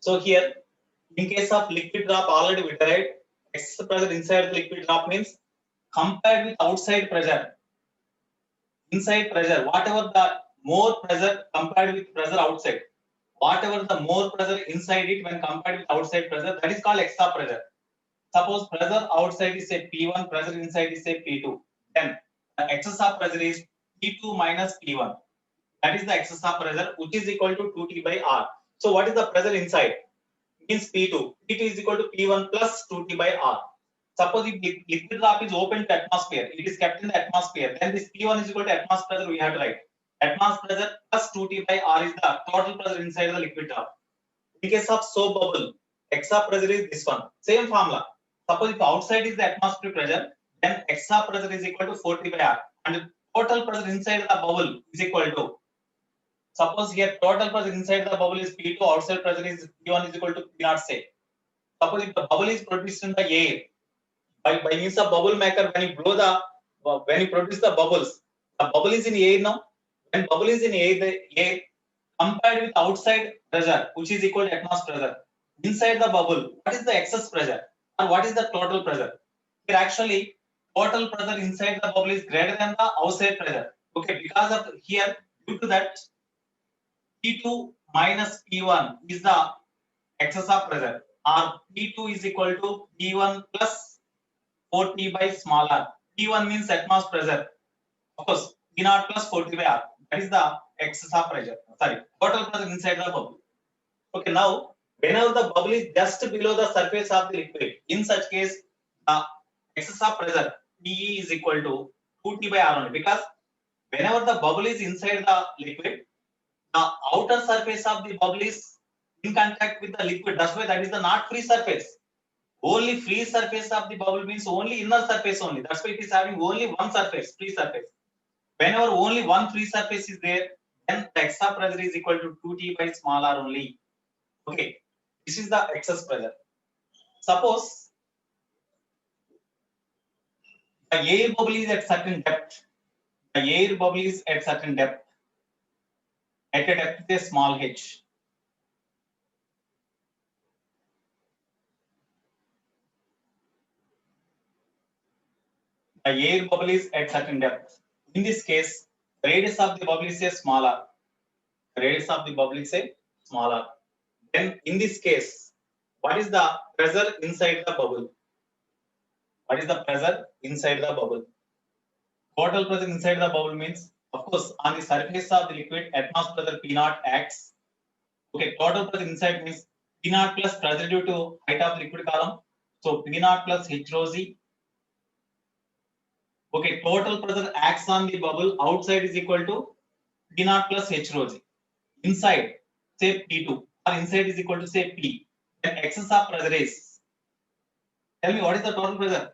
So here, in case of liquid drop, already we derived excess pressure inside the liquid drop means compared with outside pressure. Inside pressure, whatever the more pressure compared with pressure outside, whatever the more pressure inside it when compared with outside pressure, that is called extra pressure. Suppose pressure outside is say P1, pressure inside is say P2. Then the excess of pressure is P2 minus P1. That is the excess of pressure, which is equal to 2T by R. So what is the pressure inside? Means P2. P2 is equal to P1 plus 2T by R. Suppose if liquid drop is open to atmosphere, it is kept in the atmosphere, then this P1 is equal to atmosphere pressure, we have to write. Atmosphere pressure plus 2T by R is the total pressure inside the liquid drop. In case of soap bubble, extra pressure is this one. Same formula. Suppose if outside is the atmospheric pressure, then extra pressure is equal to 4T by R. And total pressure inside the bubble is equal to, suppose here total pressure inside the bubble is P2, outside pressure is P1 is equal to P0 say. Suppose if the bubble is produced in the air, by means of bubble maker, when you blow the, when you produce the bubble is in air now. When bubble is in air, the air compared with outside pressure, which is equal to atmosphere pressure, inside the bubble, what is the excess pressure or what is the total pressure? Here actually, total pressure inside the bubble is greater than the outside pressure. Okay, because of here, due to that, P2 minus P1 is the excess of pressure, or P2 is equal to P1 plus 4T by small r. P1 means atmosphere pressure. Of course, P0 plus 4T by R. That is the excess of pressure. Sorry, total pressure inside the bubble. Okay, now whenever the bubble is just below the surface of the liquid, in such case, the excess of pressure PE is equal to 2T by R only, because whenever the bubble is inside the liquid, the outer surface of the bubble is in contact with the liquid. That's why that is the not free surface. Only free surface of the bubble means only inner surface only. That's why it is having only one surface, free surface. Whenever only one free surface is there, then the extra pressure is equal to 2T by small r only. Okay, this is the excess pressure. Suppose the air bubble is at certain depth. The air bubble is at certain depth. At a depth is small h. The air bubble is at certain depth. In this case, the radius of the bubble is a smaller. The radius of the bubble is a smaller. Then in this case, what is the pressure inside the bubble? What is the pressure inside the bubble? Total pressure inside the bubble means, of course, on the surface of the liquid, atmosphere pressure P0 acts. Okay, total pressure inside means P0 plus pressure due to height of the liquid column. So P0 plus H rho Z. Okay, total pressure acts on the bubble outside is equal to P0 plus H rho Z. Inside, say P2, or inside is equal to say P. Then excess of pressure is. Tell me what is the total pressure?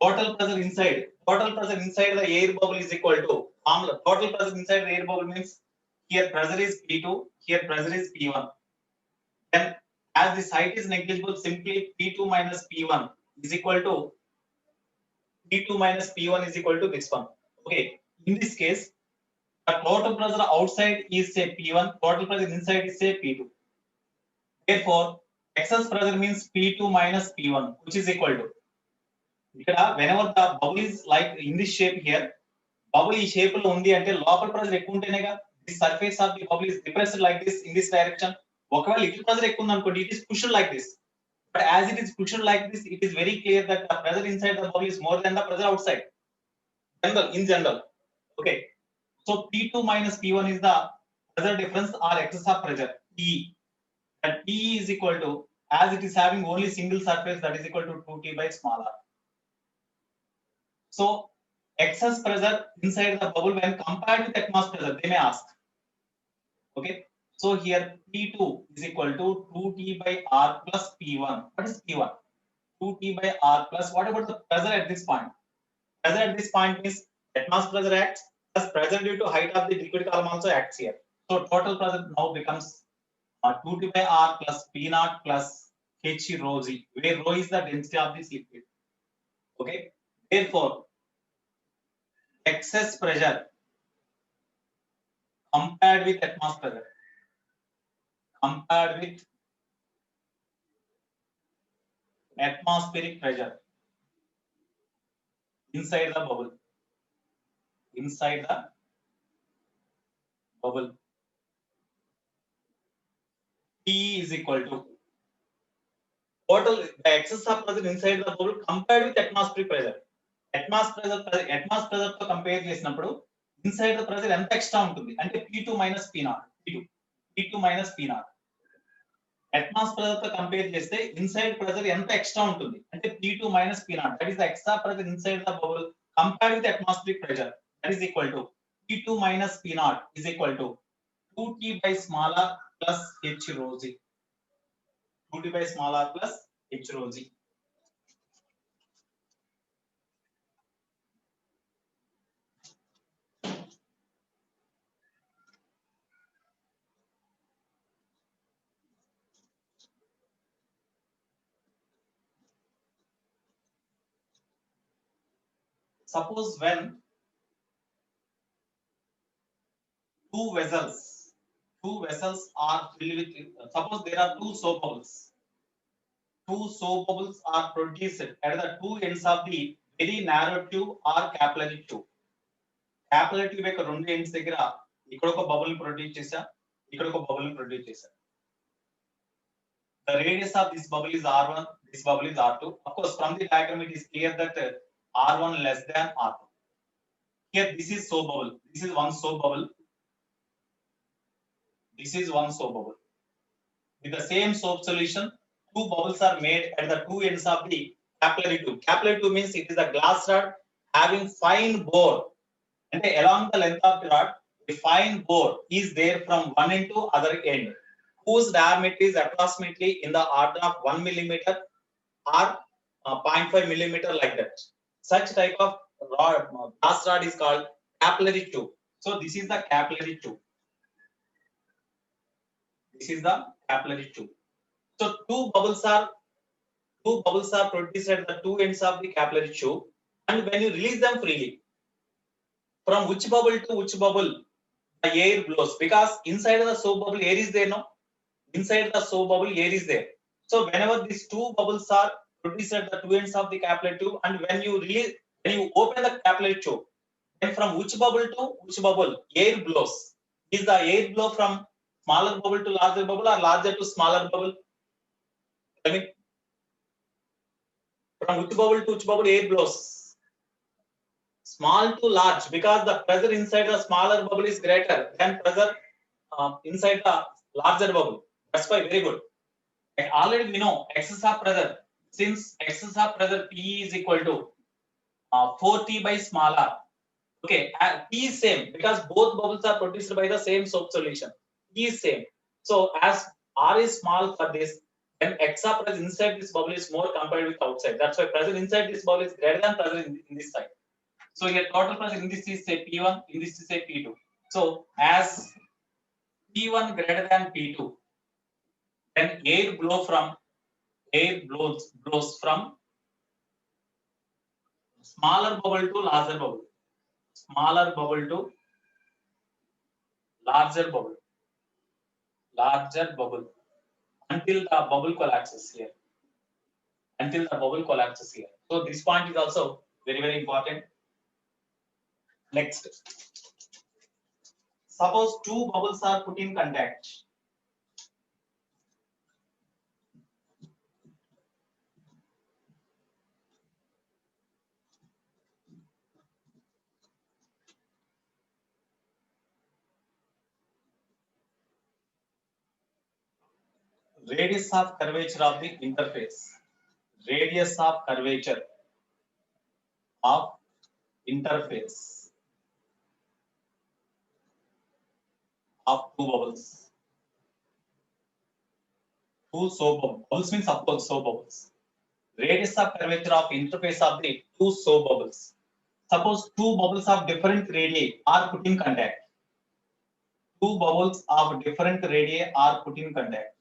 Total pressure inside. Total pressure inside the air bubble is equal to formula. Total pressure inside the air bubble means here pressure is P2, here pressure is P1. Then as this height is negligible, simply P2 minus P1 is equal to P2 minus P1 is equal to this one. Okay, in this case, the total pressure outside is say P1, total pressure inside is say P2. Therefore, excess pressure means P2 minus P1, which is equal to. Whenever the bubble is like in this shape here, bubble is shape undi ante local pressure ekku untenega, the surface of the bubble is depressed like this in this direction. Okavela little pressure ekku undi anukondi, it is pushed like this. But as it is pushed like this, it is very clear that the pressure inside the bubble is more than the pressure outside. In general. Okay. So P2 minus P1 is the pressure difference or excess of pressure, P. And P is equal to, as it is having only single surface, that is equal to 2T by small r. So excess pressure inside the bubble when compared with atmosphere pressure, they may ask. Okay. So here P2 is equal to 2T by R plus P1. What is P1? 2T by R plus, what about the pressure at this point? Pressure at this point means atmosphere pressure acts plus pressure due to height of the liquid column also acts here. So total pressure now becomes 2T by R plus P0 plus H rho Z, where rho is the density of this liquid. Okay. Therefore, excess pressure compared with atmosphere pressure, compared with atmospheric pressure inside the bubble. Inside the bubble. P is equal to total the excess of pressure inside the bubble compared with atmospheric pressure. Atmospheric pressure తో compare చేసినప్పుడు inside the pressure ఎంత extra ఉంటుంది అంటే P2 minus P0 P2 minus P0 atmosphere తో compare చేస్తే inside pressure ఎంత extra ఉంటుంది అంటే P2 minus P0 that is the extra pressure inside the bubble compare with atmospheric pressure that is equal to P2 minus P0 is equal to 2T by small r plus H rho g. 2T by small r plus H rho g. Suppose when two vessels are filled with, suppose there are two soap bubbles. Two soap bubbles are produced at the two ends of the very narrow tube or capillary tube. Capillary tube యొక్క రెండు ends దగ్గర ఇక్కడ ఒక bubble produce చేశా, ఇక్కడ ఒక bubble produce చేశా. The radius of this bubble is R1, this bubble is R2. Of course, from the diagram it is clear that R1 less than R2. Here this is soap bubble. This is one soap bubble. This is one soap bubble. With the same soap solution, two bubbles are made at the two ends of the capillary tube. Capillary tube means it is a glass rod having fine bore. And along the length of the rod, a fine bore is there from one end to other end, whose diameter is approximately in the order of 1 millimeter or 0.5 millimeter, like that. Such type of rod, glass rod is called capillary tube. So this is the capillary tube. This is the capillary tube. So two bubbles are produced at the two ends of the capillary tube, and when you release them freely, from which bubble to which bubble the air blows, because inside the soap bubble air is there, no? Inside the soap bubble air is there. So whenever these two bubbles are produced at the two ends of the capillary tube, and when you open the capillary tube, then from which bubble to which bubble air blows? Is the air blow from smaller bubble to larger bubble or larger to smaller bubble? I mean, from which bubble to which bubble air blows? Small to large, because the pressure inside the smaller bubble is greater than pressure inside the larger bubble. That's why very good. And already we know excess of pressure. Since excess of pressure P is equal to 4T by small r. Okay, P is same because both bubbles are produced by the same soap solution. P is same. So as R is small for this, then extra pressure inside this bubble is more compared with outside. That's why pressure inside this bubble is greater than pressure in this side. So here total pressure in this is say P1, in this is say P2. So as P1 greater than P2, then air blows from smaller bubble to larger bubble. Smaller bubble to larger bubble. Larger bubble. Until the bubble collapses here. Until the bubble collapses here. So this point is also very, very important. Next. Suppose two bubbles are put in contact. Radius of curvature of the interface. Radius of curvature of interface of two bubbles. Two soap bubbles. Bubbles means of course soap bubbles. Radius of curvature of interface of the two soap bubbles. Suppose two bubbles of different radii are put in contact. Two bubbles of different radii are put in contact.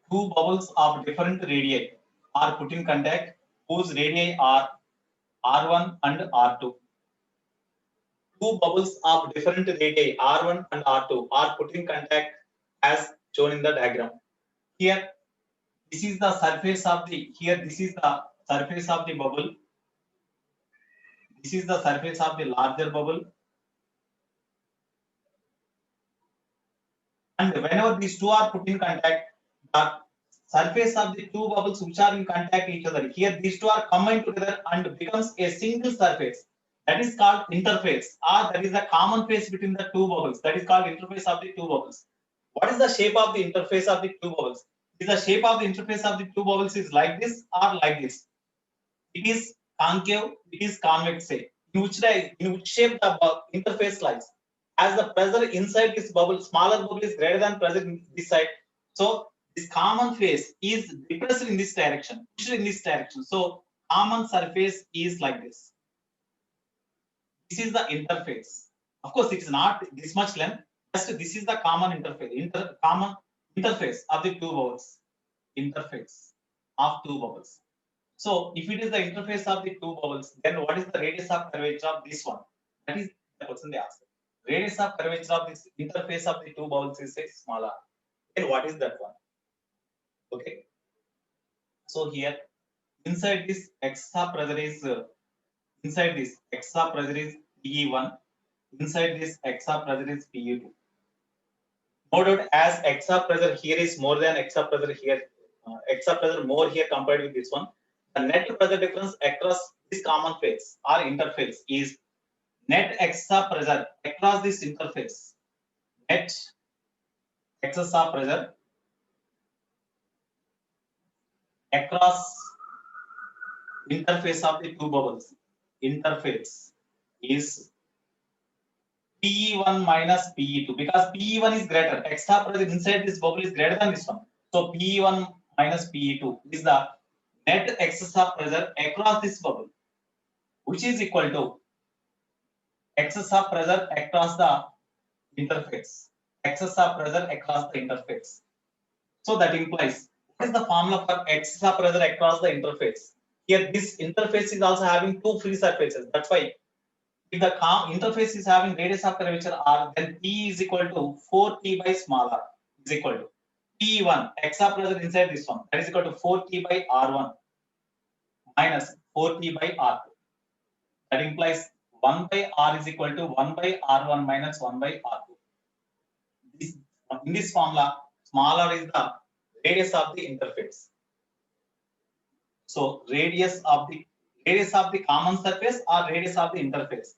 Two bubbles of different radii are put in contact, whose radii are R1 and R2. two bubbles of different radii R1 and R2 are put in contact as shown in the diagram. Here, this is the surface of the, here this is the surface of the bubble. This is the surface of the larger bubble. And whenever these two are put in contact, the surface of the two bubbles which are in contact each other, here these two are combined together and becomes a single surface. That is called interface, or that is the common face between the two bubbles. That is called interface of the two bubbles. What is the shape of the interface of the two bubbles? Is the shape of the interface of the two bubbles is like this or like this? It is concave, it is convex shape. In which shape the interface lies? As the pressure inside this bubble, smaller bubble is greater than pressure in this side. So this common face is depressed in this direction, pushed in this direction. So common surface is like this. This is the interface. Of course, it is not this much length. Just this is the common interface. Common interface of the two bubbles. Interface of two bubbles. So if it is the interface of the two bubbles, then what is the radius of curvature of this one? That is the question they ask. Radius of curvature of this interface of the two bubbles is a smaller. Then what is that one? Okay. So here inside this extra pressure is inside this extra pressure is PE1. Inside this extra pressure is PE2. No doubt, as extra pressure here is more than extra pressure here, extra pressure more here compared with this one. The net pressure difference across this common face or interface is net extra pressure across this interface. Net extra pressure across interface of the two bubbles. Interface is PE1 minus PE2 because PE1 is greater. Extra pressure inside this bubble is greater than this one. So PE1 minus PE2 is the net excess of pressure across this bubble, which is equal to excess of pressure across the interface. Excess of pressure across the interface. So that implies, what is the formula for excess of pressure across the interface? Here, this interface is also having two free surfaces. That's why if the interface is having radius of curvature r, then P is equal to 4T by small r is equal to P1, extra pressure inside this one, that is equal to 4T by R1 minus 4T by R2. That implies 1 by R is equal to 1 by R1 minus 1 by R2. In this formula, small r is the radius of the interface. So radius of the common surface or radius of the interface.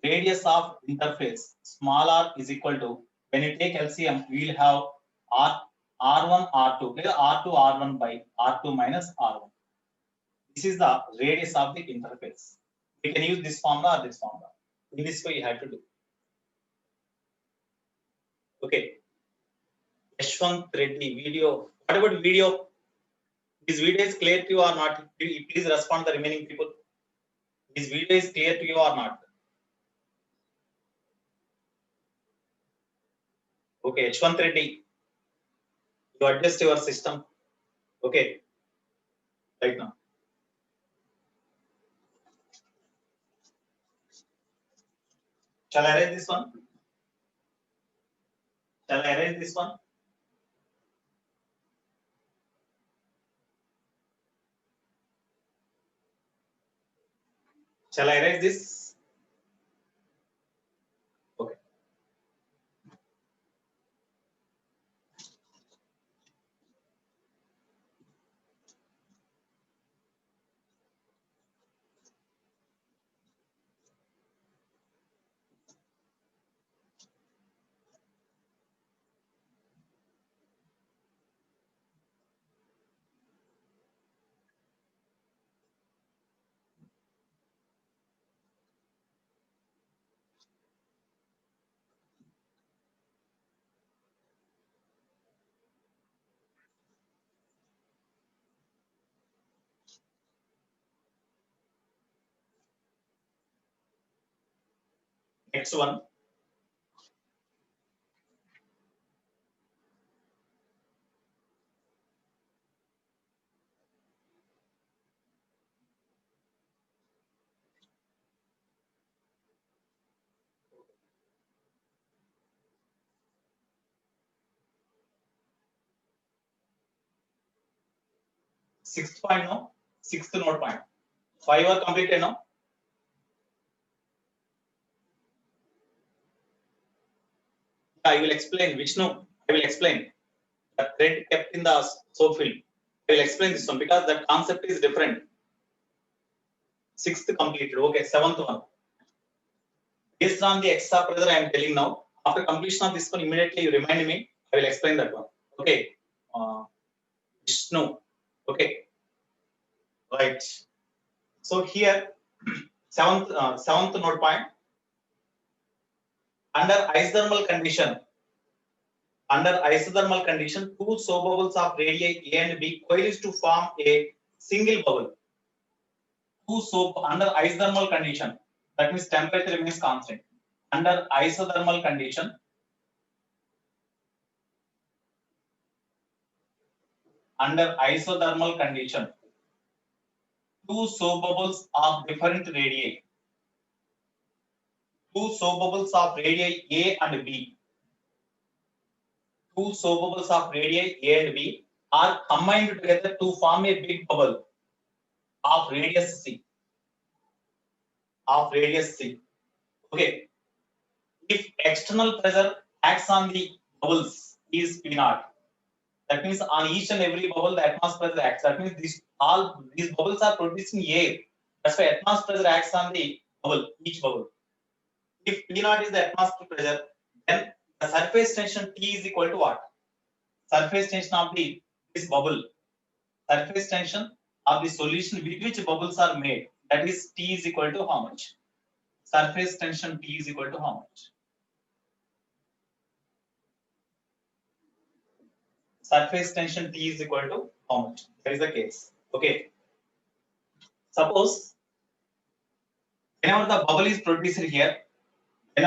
Radius of interface small r is equal to, when you take LCM, we will have R1 R2 R2 R1 by R2 minus R1. This is the radius of the interface. We can use this formula or this formula. In this way, you have to do. Okay. Yashwant Reddy video. What about video? This video is clear to you or not? Please respond to the remaining people. This video is clear to you or not? Okay, Yashwant Reddy, you adjust your system. Okay, right now. Shall I erase this one? Shall I erase this one? Shall I erase this? Okay. Next one. Sixth point, no? Sixth node point. 5 are completed now. I will explain, Vishnu. I will explain. The thread kept in the soap film. I will explain this one because the concept is different. Sixth completed. Okay, seventh one. Based on the extra pressure I am telling now. After completion of this one, immediately you remind me. I will explain that one. Okay. Vishnu. Okay. Right. So here, seventh node point. Under isothermal condition, two soap bubbles of radii A and B coalesce to form a single bubble. Two soap under isothermal condition, that means temperature remains constant. Under isothermal condition, two soap bubbles of different radii. Two soap bubbles of radii A and B. Two soap bubbles of radii A and B are combined together to form a big bubble of radius C. Okay. If external pressure acts on the bubbles is P naught, that means on each and every bubble the atmosphere pressure acts. That means these bubbles are producing air. That's why atmosphere pressure acts on the bubble, each bubble. If P naught is the atmosphere pressure, then the surface tension T is equal to what? Surface tension of this bubble. Surface tension of the solution with which bubbles are made. That is T is equal to how much? Surface tension T is equal to how much? Surface tension T is equal to how much? That is the case. Okay. Suppose whenever the bubble is produced here, the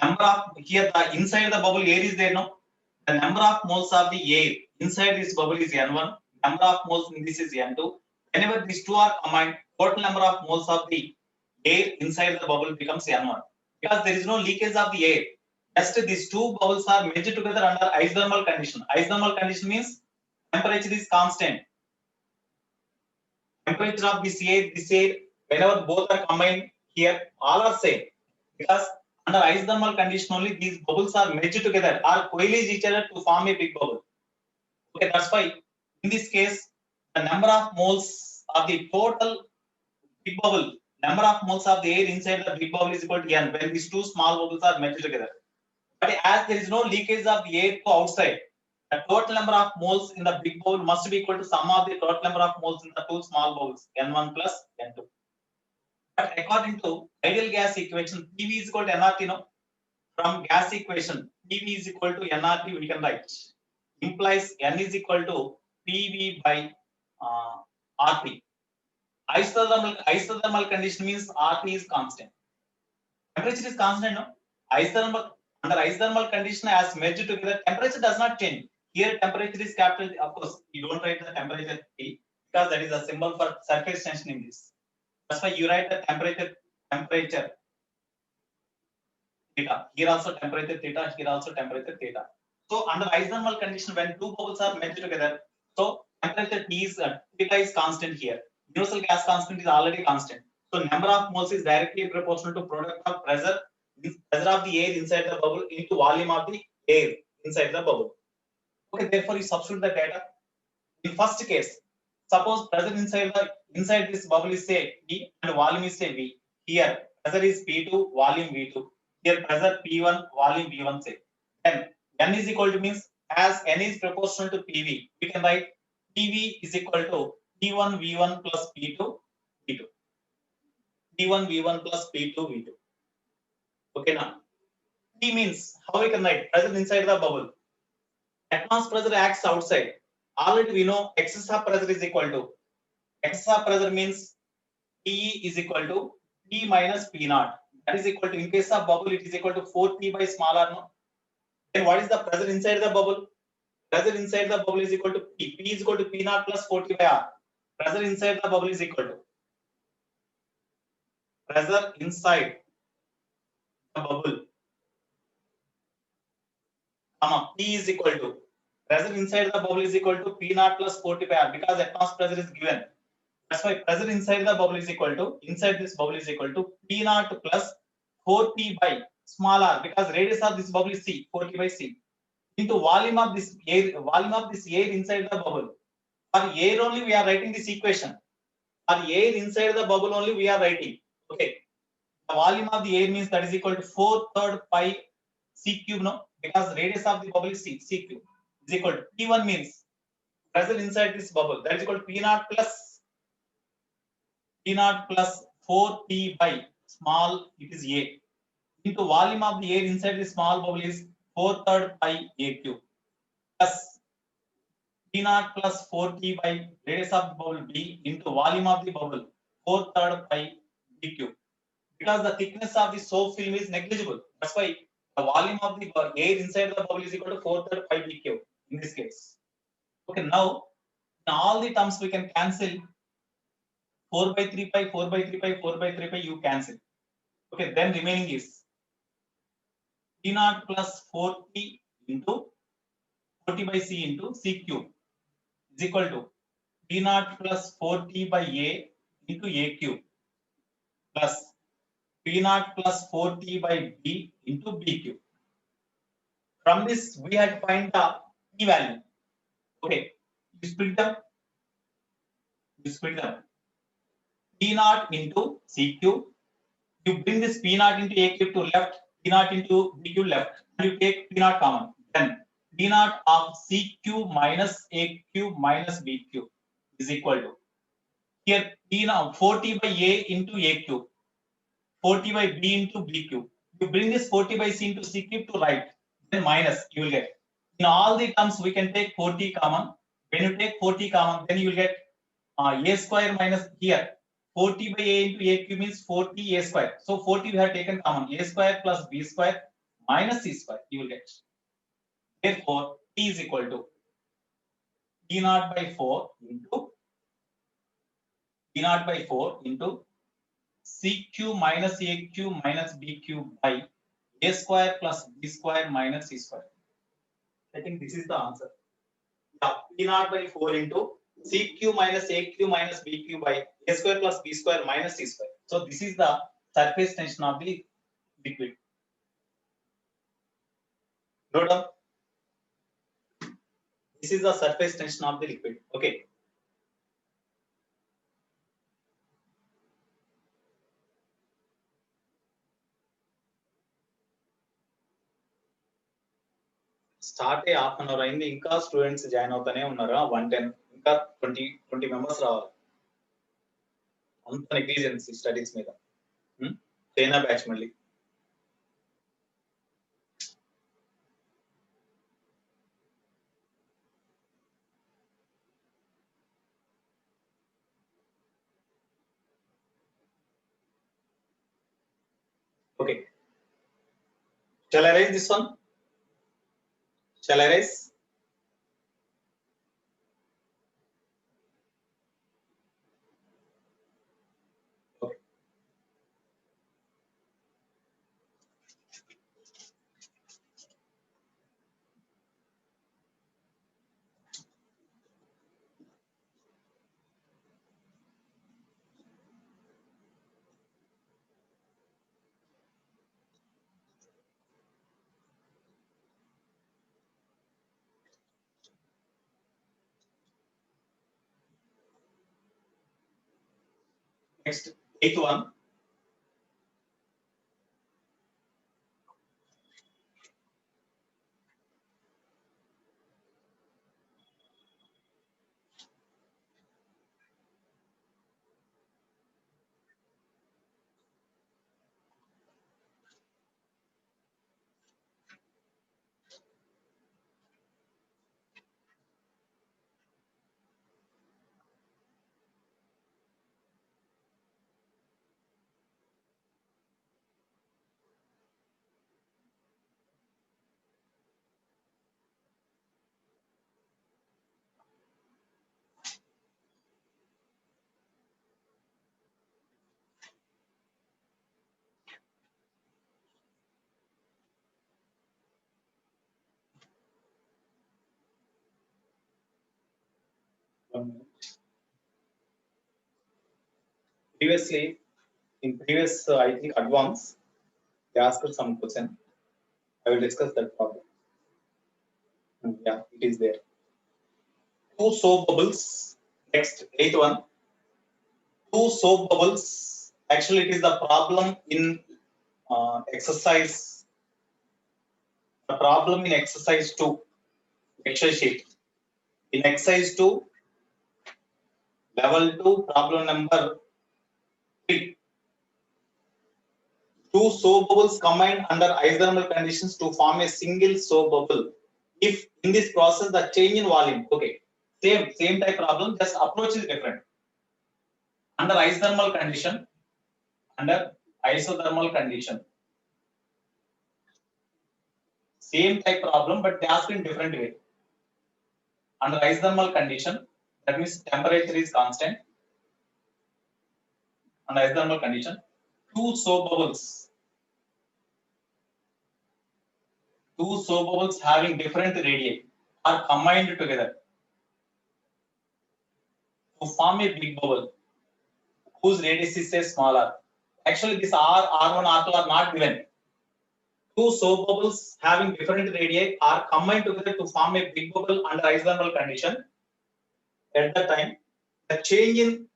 number of here the inside the bubble air is there, no? The number of moles of the air inside this bubble is N1, number of moles in this is N2. Whenever these two are combined, total number of moles of the air inside the bubble becomes N1 because there is no leakage of the air. Just these two bubbles are merged together under isothermal condition. Isothermal condition means temperature is constant. Temperature of this air, whenever both are combined here, all are same. Because under isothermal condition only these bubbles are merged together or coalesce each other to form a big bubble. Okay, that's why in this case the number of moles of the total big bubble, number of moles of the air inside the big bubble is equal to N when these two small bubbles are merged together. But as there is no leakage of the air to outside, the total number of moles in the big bowl must be equal to sum of the total number of moles in the two small bowls, N1 plus N2. But according to ideal gas equation, PV is equal to nRT, no? From gas equation, PV is equal to nRT, we can write. Implies N is equal to PV by RT. Isothermal condition means RT is constant. Temperature is constant, no? Under isothermal condition as merged together, temperature does not change. Here temperature is capital, of course, you don't write the temperature T because that is a symbol for surface tension in this. That's why you write the temperature theta. Here also temperature theta, here also temperature theta. So under isothermal condition, when two bubbles are merged together, so temperature T is theta is constant here. Universal gas constant is already constant. So number of moles is directly proportional to product of pressure of the air inside the bubble into volume of the air inside the bubble. Okay, therefore you substitute the data. In first case, suppose pressure inside this bubble is say P and volume is say V. Here pressure is P2, volume V2. Here pressure P1, volume V1 say. Then N is equal to means as N is proportional to PV, we can write PV is equal to P1 V1 plus P2 V2. P1 V1 plus P2 V2. Okay now. P means how we can write pressure inside the bubble. Atmosphere pressure acts outside. Already we know excess of pressure is equal to pressure means P is equal to P minus P naught. That is equal to, in case of bubble, it is equal to 4P by small r. No? Then what is the pressure inside the bubble? Pressure inside the bubble is equal to P. P is equal to P naught plus 4T by R. Pressure inside the bubble is equal to pressure inside the bubble, P is equal to Pressure inside the bubble is equal to P naught plus 4T by R because atmospheric pressure is given. That's why pressure inside the bubble is equal to, inside this bubble is equal to P naught plus 4T by small r because radius of this bubble is C, 4T by C, into volume of this air inside the bubble. For air only we are writing this equation. For air inside the bubble only we are writing. Okay. The volume of the air means that is equal to 4/3 pi C cube, no? Because radius of the bubble is C cube is equal to P1 means pressure inside this bubble, that is equal to P naught plus 4T by small, it is A, into volume of the air inside the small bubble is 4/3 pi A cube plus P naught plus 4T by radius of the bubble B into volume of the bubble 4/3 pi B cube. Because the thickness of the soap film is negligible. That's why the volume of the air inside the bubble is equal to 4/3 pi B cube in this case. Okay, now in all the terms we can cancel 4 by 3 pi, 4 by 3 pi, 4 by 3 pi, you cancel. Okay, then remaining is P naught plus 4T into 4T by C into C cube is equal to P naught plus 4T by A into A cube plus P naught plus 4T by B into B cube. From this, we had to find the P value. Okay, you split them. P naught into C cube. You bring this P naught into A cube to left, P naught into B cube left, and you take P naught common. Then P naught of C cube minus A cube minus B cube is equal to, here P naught 4T by A into A cube, 4T by B into B cube. You bring this 4T by C into C cube to right, then minus you will get. In all the terms, we can take 4T common. When you take 4T common, then you will get A square minus here 4T by A into A cube means 4T A square. So 4T we have taken common. A square plus B square minus C square you will get. Therefore, T is equal to P naught by 4 into C cube minus A cube minus B cube by A square plus B square minus C square. I think this is the answer. Yeah, P naught by 4 into C cube minus A cube minus B cube by A square plus B square minus C square. So this is the surface tension of the liquid. Note down. This is the surface tension of the liquid. Okay. Start అయ్యి half an hour అయింది, ఇంకా students join అవుతానే ఉన్నారు. 110 ఇంకా 20 members రావాలి. అంత negligence studies మీద. China batch మళ్ళీ. Okay, shall I raise this one? Shall I raise? Okay. Next, 8th one. 1 minute. Previously, in previous, I think advance, they asked some question. I will discuss that problem. Yeah, it is there. 2 soap bubbles. Next, 8th one. 2 soap bubbles. Actually, it is the problem in exercise. The problem in exercise 2. Lecture sheet. In exercise 2, level 2, problem number 3. 2 soap bubbles combine under isothermal conditions to form a single soap bubble. If in this process the change in volume, okay, same type problem, just approach is different. Under isothermal condition, same type problem, but they ask in different way. Under isothermal condition, that means temperature is constant. Under isothermal condition, 2 soap bubbles having different radii are combined together to form a big bubble whose radius is say smaller. Actually, this R1, R2 are not given. 2 soap bubbles having different radii are combined together to form a big bubble under isothermal condition. At that time, the change in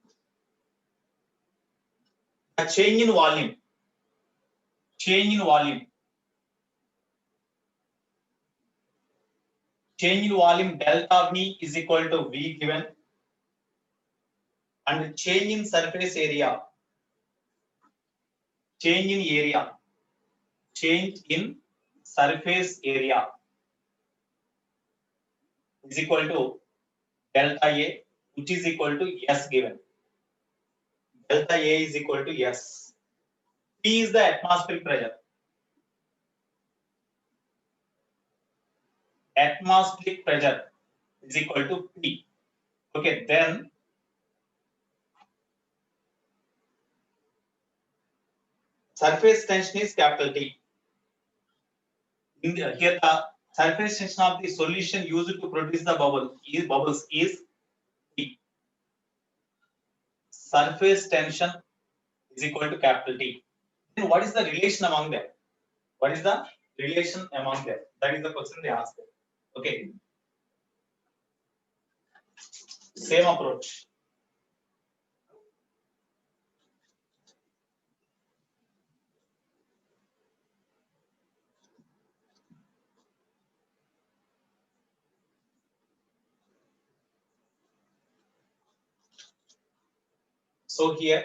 volume delta V is equal to V given, and change in surface area is equal to delta A, which is equal to S given. Delta A is equal to S. P is the atmospheric pressure. Atmospheric pressure is equal to P. Okay, then surface tension is capital T. Here the surface tension of the solution used to produce the bubbles is T. Surface tension is equal to capital T. Then what is the relation among them? That is the question they asked. Okay. Same approach. So here,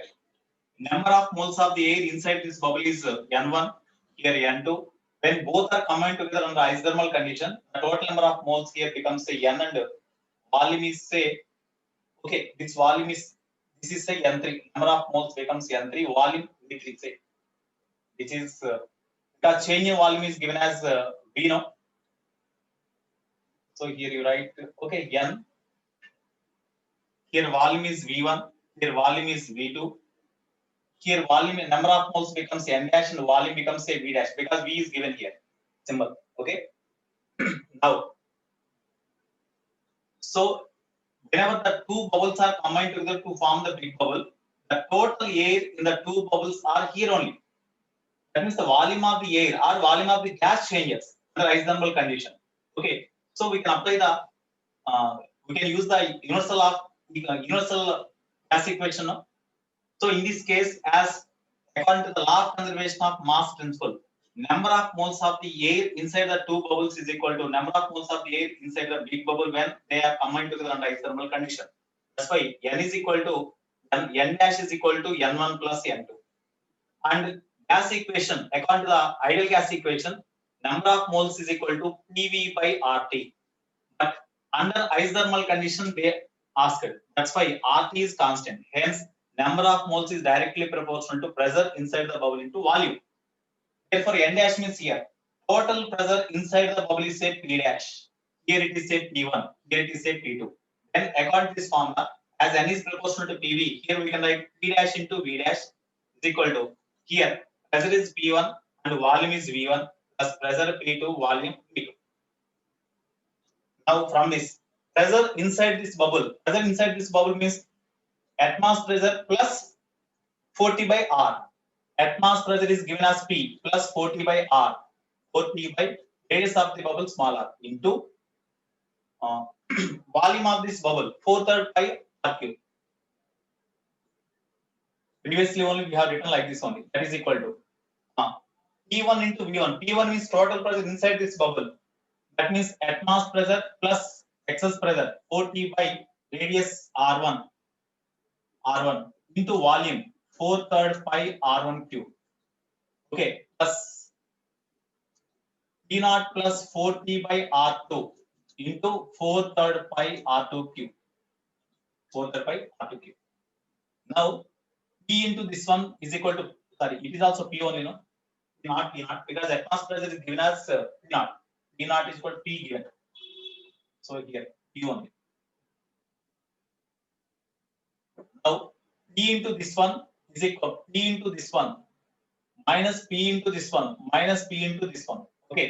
number of moles of the air inside this bubble is N1, here N2. When both are combined together under isothermal condition, the total number of moles here becomes say N, and volume is say, okay, this is say N3. Number of moles becomes N3, volume V3 say, which is because change in volume is given as V now. So here you write, okay, N. Here volume is V1, here volume is V2. Here volume number of moles becomes N dash and volume becomes say V dash because V is given here. Symbol. Okay. Now, so whenever the two bubbles are combined together to form the big bubble, the total air in the two bubbles are here only. That means the volume of the air or volume of the gas changes under isothermal condition. Okay. So we can apply the we can use the universal gas equation now. So in this case, as according to the law of conservation of mass principle, number of moles of the air inside the two bubbles is equal to number of moles of the air inside the big bubble when they are combined together under isothermal condition. That's why N is equal to N dash is equal to N1 plus N2. And gas equation, according to the ideal gas equation, number of moles is equal to PV by RT. But under isothermal condition, they asked. That's why RT is constant. Hence, number of moles is directly proportional to pressure inside the bubble into volume. Therefore, N dash means here total pressure inside the bubble is say P dash. Here it is say P1. Here it is say P2. Then according to this formula, as N is proportional to PV, here we can write P dash into V dash is equal to here pressure is P1 and volume is V1 plus pressure P2 volume P2. Now from this, pressure inside this bubble. Pressure inside this bubble means atmospheric pressure plus 40 by R. Atmospheric pressure is given as P plus 40 by R. 40 by radius of the bubble small r into volume of this bubble 4/3 pi R cube. Previously only we have written like this only. That is equal to P1 into V1. P1 means total pressure inside this bubble. That means atmospheric pressure plus excess pressure 40 by radius R1 into volume 4/3 pi R1 cube. Okay, plus P0 plus 40 by R2 into 4/3 pi R2 cube. 4/3 pi R2 cube. Now P into this one is equal to, sorry, it is also P only, no? Not P0 because atmospheric pressure is given as P0. P0 is equal to P given. So here P only. Now P into this one is equal to P into this one minus P into this one minus P into this one. Okay.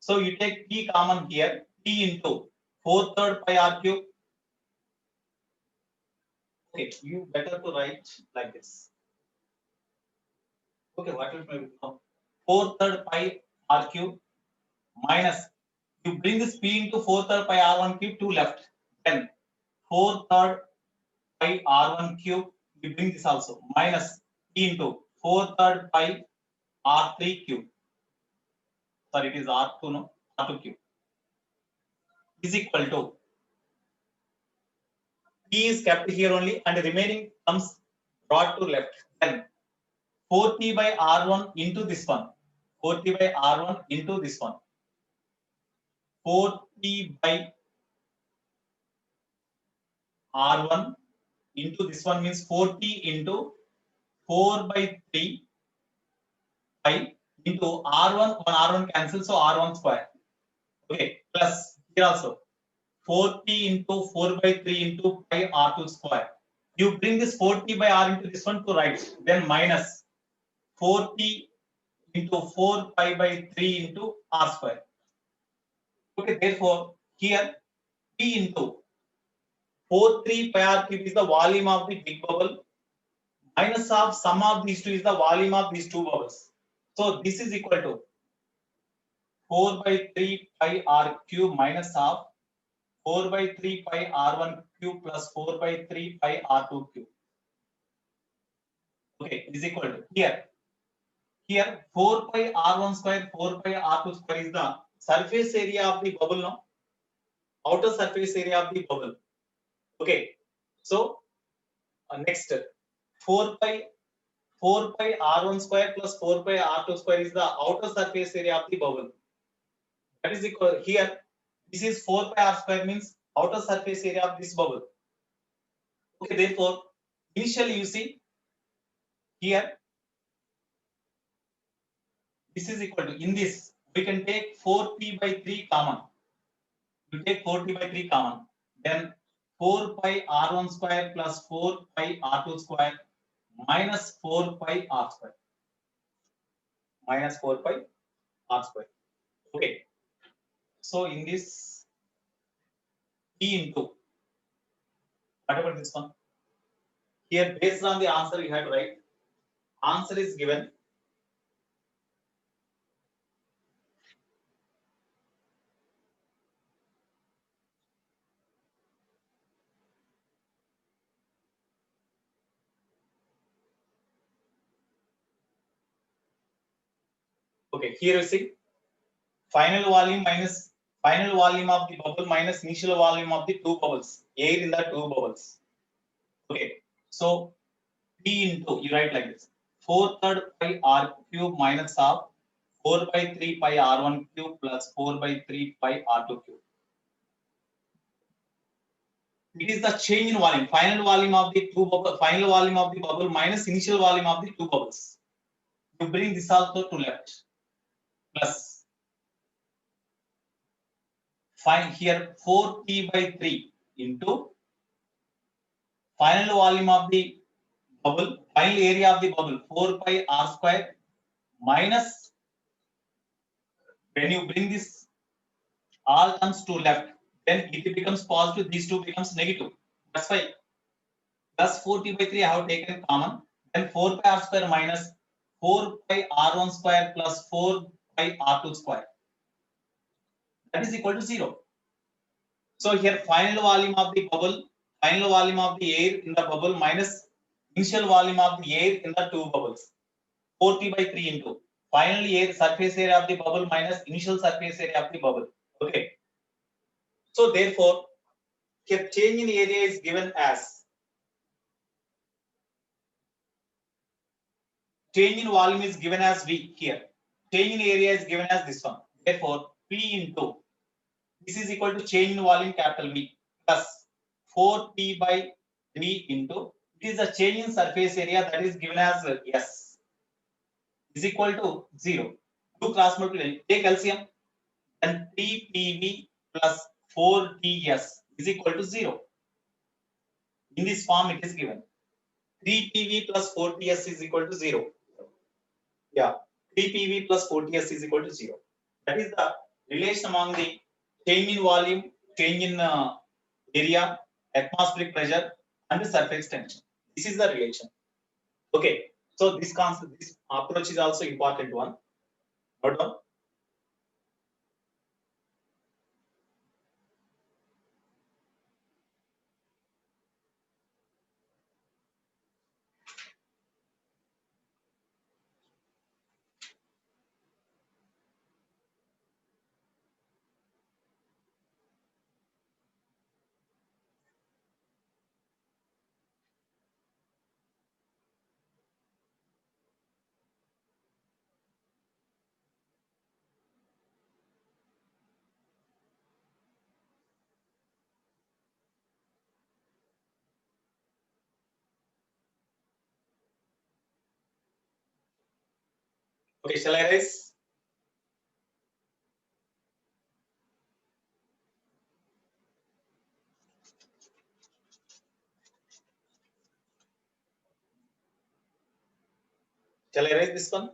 So you take P common here, P into 4/3 pi R cube. Okay, you better to write like this. Okay, what will be 4/3 pi R cube minus, you bring this P into 4/3 pi R1 cube to left. Then 4/3 pi R1 cube, we bring this also minus P into 4/3 pi R3 cube. Sorry, it is R2, no? R2 cube is equal to P is kept here only and the remaining comes brought to left. Then 40 by R1 into this one. 40 by R1 into this one. 40 by R1 into this one means 40 into 4 by 3 pi into R1, one R1 cancel, so R1 square. Okay, plus here also 40 into 4 by 3 into pi R2 square. You bring this 40 by R into this one to right, then minus 40 into 4 pi by 3 into R square. Okay, therefore here P into 4/3 pi R cube is the volume of the big bubble minus of sum of these two is the volume of these two bubbles. So this is equal to 4/3 pi R cube minus of 4/3 pi R1 cube plus 4/3 pi R2 cube. Okay, is equal to here 4 pi R1 square, 4 pi R2 square is the surface area of the bubble, no? Outer surface area of the bubble. Okay, so next 4 pi R1 square plus 4 pi R2 square is the outer surface area of the bubble. That is equal here. This is 4 pi R square means outer surface area of this bubble. Okay, therefore, initially you see here, this is equal to, in this, we can take 4p by 3 common. You take 4p by 3 common. Then 4 pi R1 square plus 4 pi R2 square minus 4 pi R square. Minus 4 pi R square. Okay. So in this P into, what about this one? Here, based on the answer you had to write. Answer is given. Okay, here you see final volume of the bubble minus initial volume of the two bubbles, air in the two bubbles. Okay, so P into, you write like this, 4/3 pi R cube minus of 4/3 pi R1 cube plus 4/3 pi R2 cube. It is the change in volume, final volume of the two bubble, final volume of the bubble minus initial volume of the two bubbles. You bring this also to left. Plus, find here 4p by 3 into final volume of the bubble, final area of the bubble 4 pi R square minus, when you bring this all comes to left, then it becomes positive, these two becomes negative. That's why plus 4t by 3 I have taken common. Then 4 pi r square minus 4 pi r1 square plus 4 pi r2 square. That is equal to 0. So here final volume of the bubble, final volume of the air in the bubble minus initial volume of the air in the two bubbles. 4t by 3 into final air surface area of the bubble minus initial surface area of the bubble. Okay. So therefore, here change in area is given as change in volume is given as V here. Change in area is given as this one. Therefore, P into this is equal to change in volume capital V plus 4P by 3 into it is the change in surface area that is given as S is equal to 0. Do cross multiply, take LCM, and 3PV plus 4TS is equal to 0. In this form, it is given 3PV plus 4TS is equal to 0. Yeah, 3PV plus 4TS is equal to 0. That is the relation among the change in volume, change in area, atmospheric pressure, and the surface tension. This is the relation. Okay, so this concept, this approach is also important one. Note down. Okay, shall I raise? Shall I raise this one?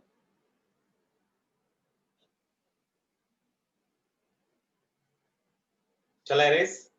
Shall I raise?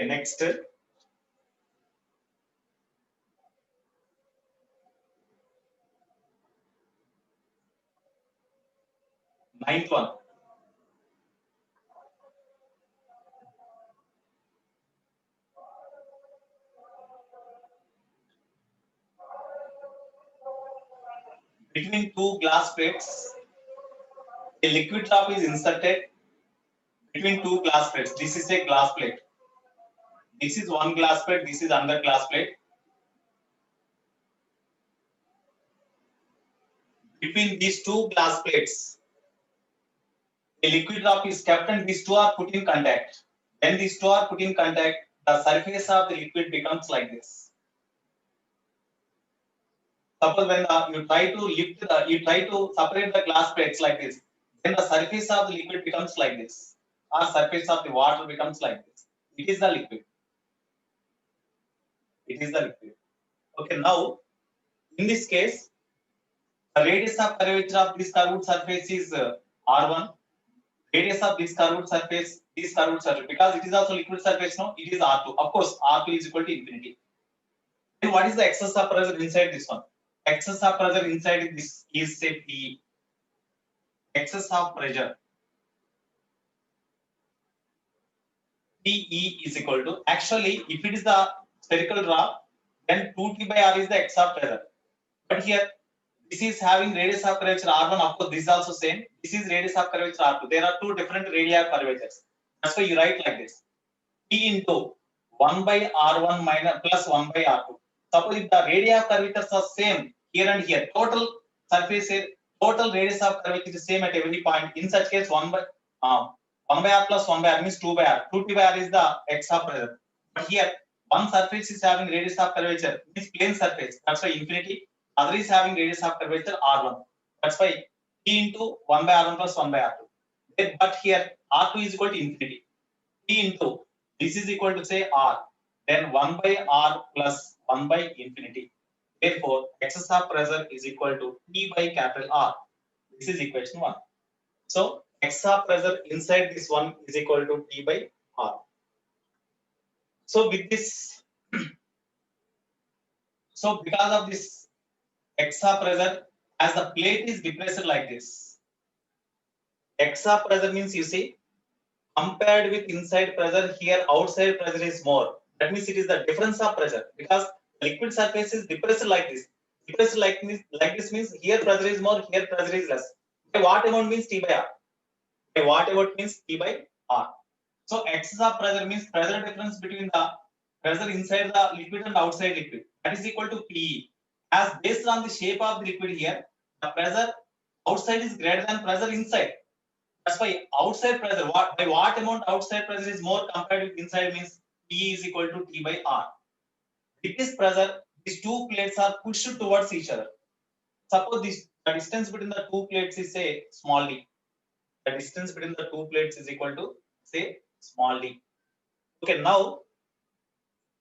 Okay, next. Ninth one. Between two glass plates, a liquid drop is inserted between two glass plates. This is a glass plate. This is one glass plate. This is another glass plate. Between these two glass plates, a liquid drop is kept and these two are put in contact. When these two are put in contact, the surface of the liquid becomes like this. Suppose when you try to lift, you try to separate the glass plates like this, then the surface of the liquid becomes like this, or surface of the water becomes like this. It is the liquid. It is the liquid. Okay, now in this case, the radius of curvature of this curved surface is R1. Radius of this curved surface, because it is also liquid surface, no, it is R2. Of course, R2 is equal to infinity. Then what is the excess of pressure inside this one? Excess of pressure inside this is say P. Excess of pressure PE is equal to, actually, if it is the spherical drop, then 2T by R is the excess of pressure. But here, This is having radius of curvature R1. Of course, this is also same. This is radius of curvature R2. There are two different radii of curvatures. That's why you write like this: P into 1 by R1 minus plus 1 by R2. Suppose if the radii of curvatures are same here and here, total surface area, total radius of curvature is same at every point. In such case, 1 by R plus 1 by R means 2 by R. 2 by R is the x of pressure. But here, one surface is having radius of curvature, means plane surface. That's why infinity. Other is having radius of curvature R1. That's why P into 1 by R1 plus 1 by R2. But here, R2 is equal to infinity. P into this is equal to say R. Then 1 by R plus 1 by infinity. Therefore, excess of pressure is equal to P by capital R. This is equation 1. So, excess of pressure inside this one is equal to T by R. So, with this, so because of this excess of pressure, as the plate is depressed like this, excess of pressure means you see, compared with inside pressure, here outside pressure is more. That means it is the difference of pressure because liquid surface is depressed like this. Depressed like this means here pressure is more, here pressure is less. By what amount means T by R? By what amount means T by R? So excess of pressure means pressure difference between the pressure inside the liquid and outside liquid. That is equal to PE. As based on the shape of the liquid here, the pressure outside is greater than pressure inside. That's why outside pressure, by what amount outside pressure is more compared with inside means P is equal to T by R. With this pressure, these two plates are pushed towards each other. Suppose the distance between the two plates is say small d. The distance between the two plates is equal to say small d. Okay, now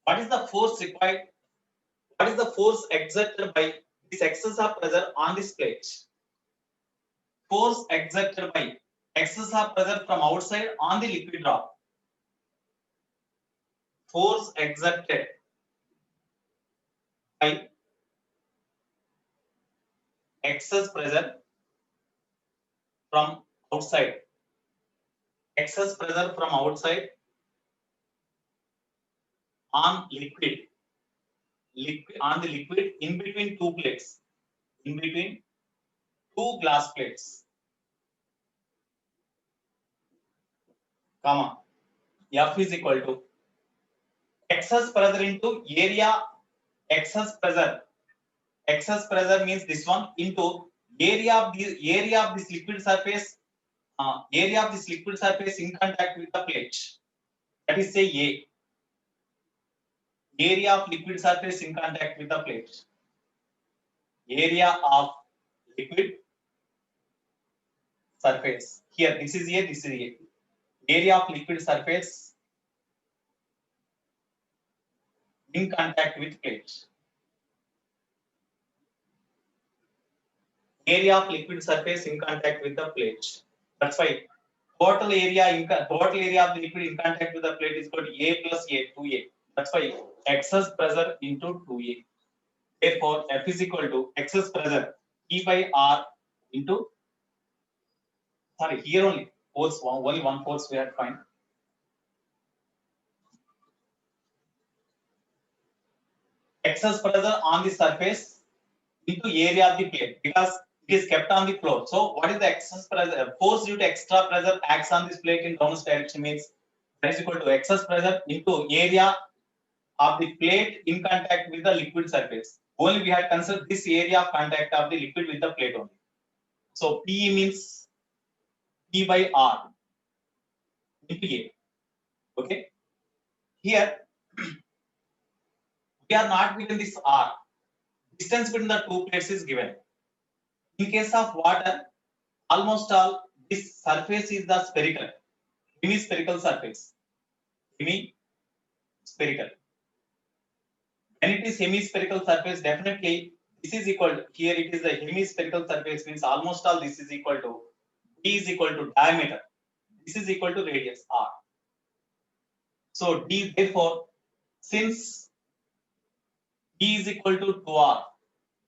what is the force required? What is the force exerted by this excess of pressure on this plate? Force exerted by excess of pressure from outside on the liquid drop. Force exerted by excess pressure from outside. Excess pressure from outside on liquid. On the liquid in between two plates. In between two glass plates. Comma. F is equal to excess pressure into area. Excess pressure. Excess pressure means this one into area of this liquid surface. Area of this liquid surface in contact with the plate. That is say A. Area of liquid surface in contact with the plate. Area of liquid surface. Here, this is A, this is A. Area of liquid surface in contact with plate. Area of liquid surface in contact with the plate. That's why total area of the liquid in contact with the plate is called A plus A, 2A. That's why excess pressure into 2A. Therefore, F is equal to excess pressure P by R into, sorry, here only force, only one force we have to find. Excess pressure on the surface into area of the plate because it is kept on the floor. So, what is the excess pressure? Force due to extra pressure acts on this plate in downward direction means that is equal to excess pressure into area of the plate in contact with the liquid surface. Only we have considered this area of contact of the liquid with the plate only. So P means P by R into A. Okay. Here we are not given this R. Distance between the two plates is given. In case of water, almost all this surface is the spherical, hemispherical surface. Hemispherical. When it is hemispherical surface, definitely this is equal to, here it is the hemispherical surface means almost all this is equal to D is equal to diameter. This is equal to radius R. So D, therefore, since D is equal to 2R,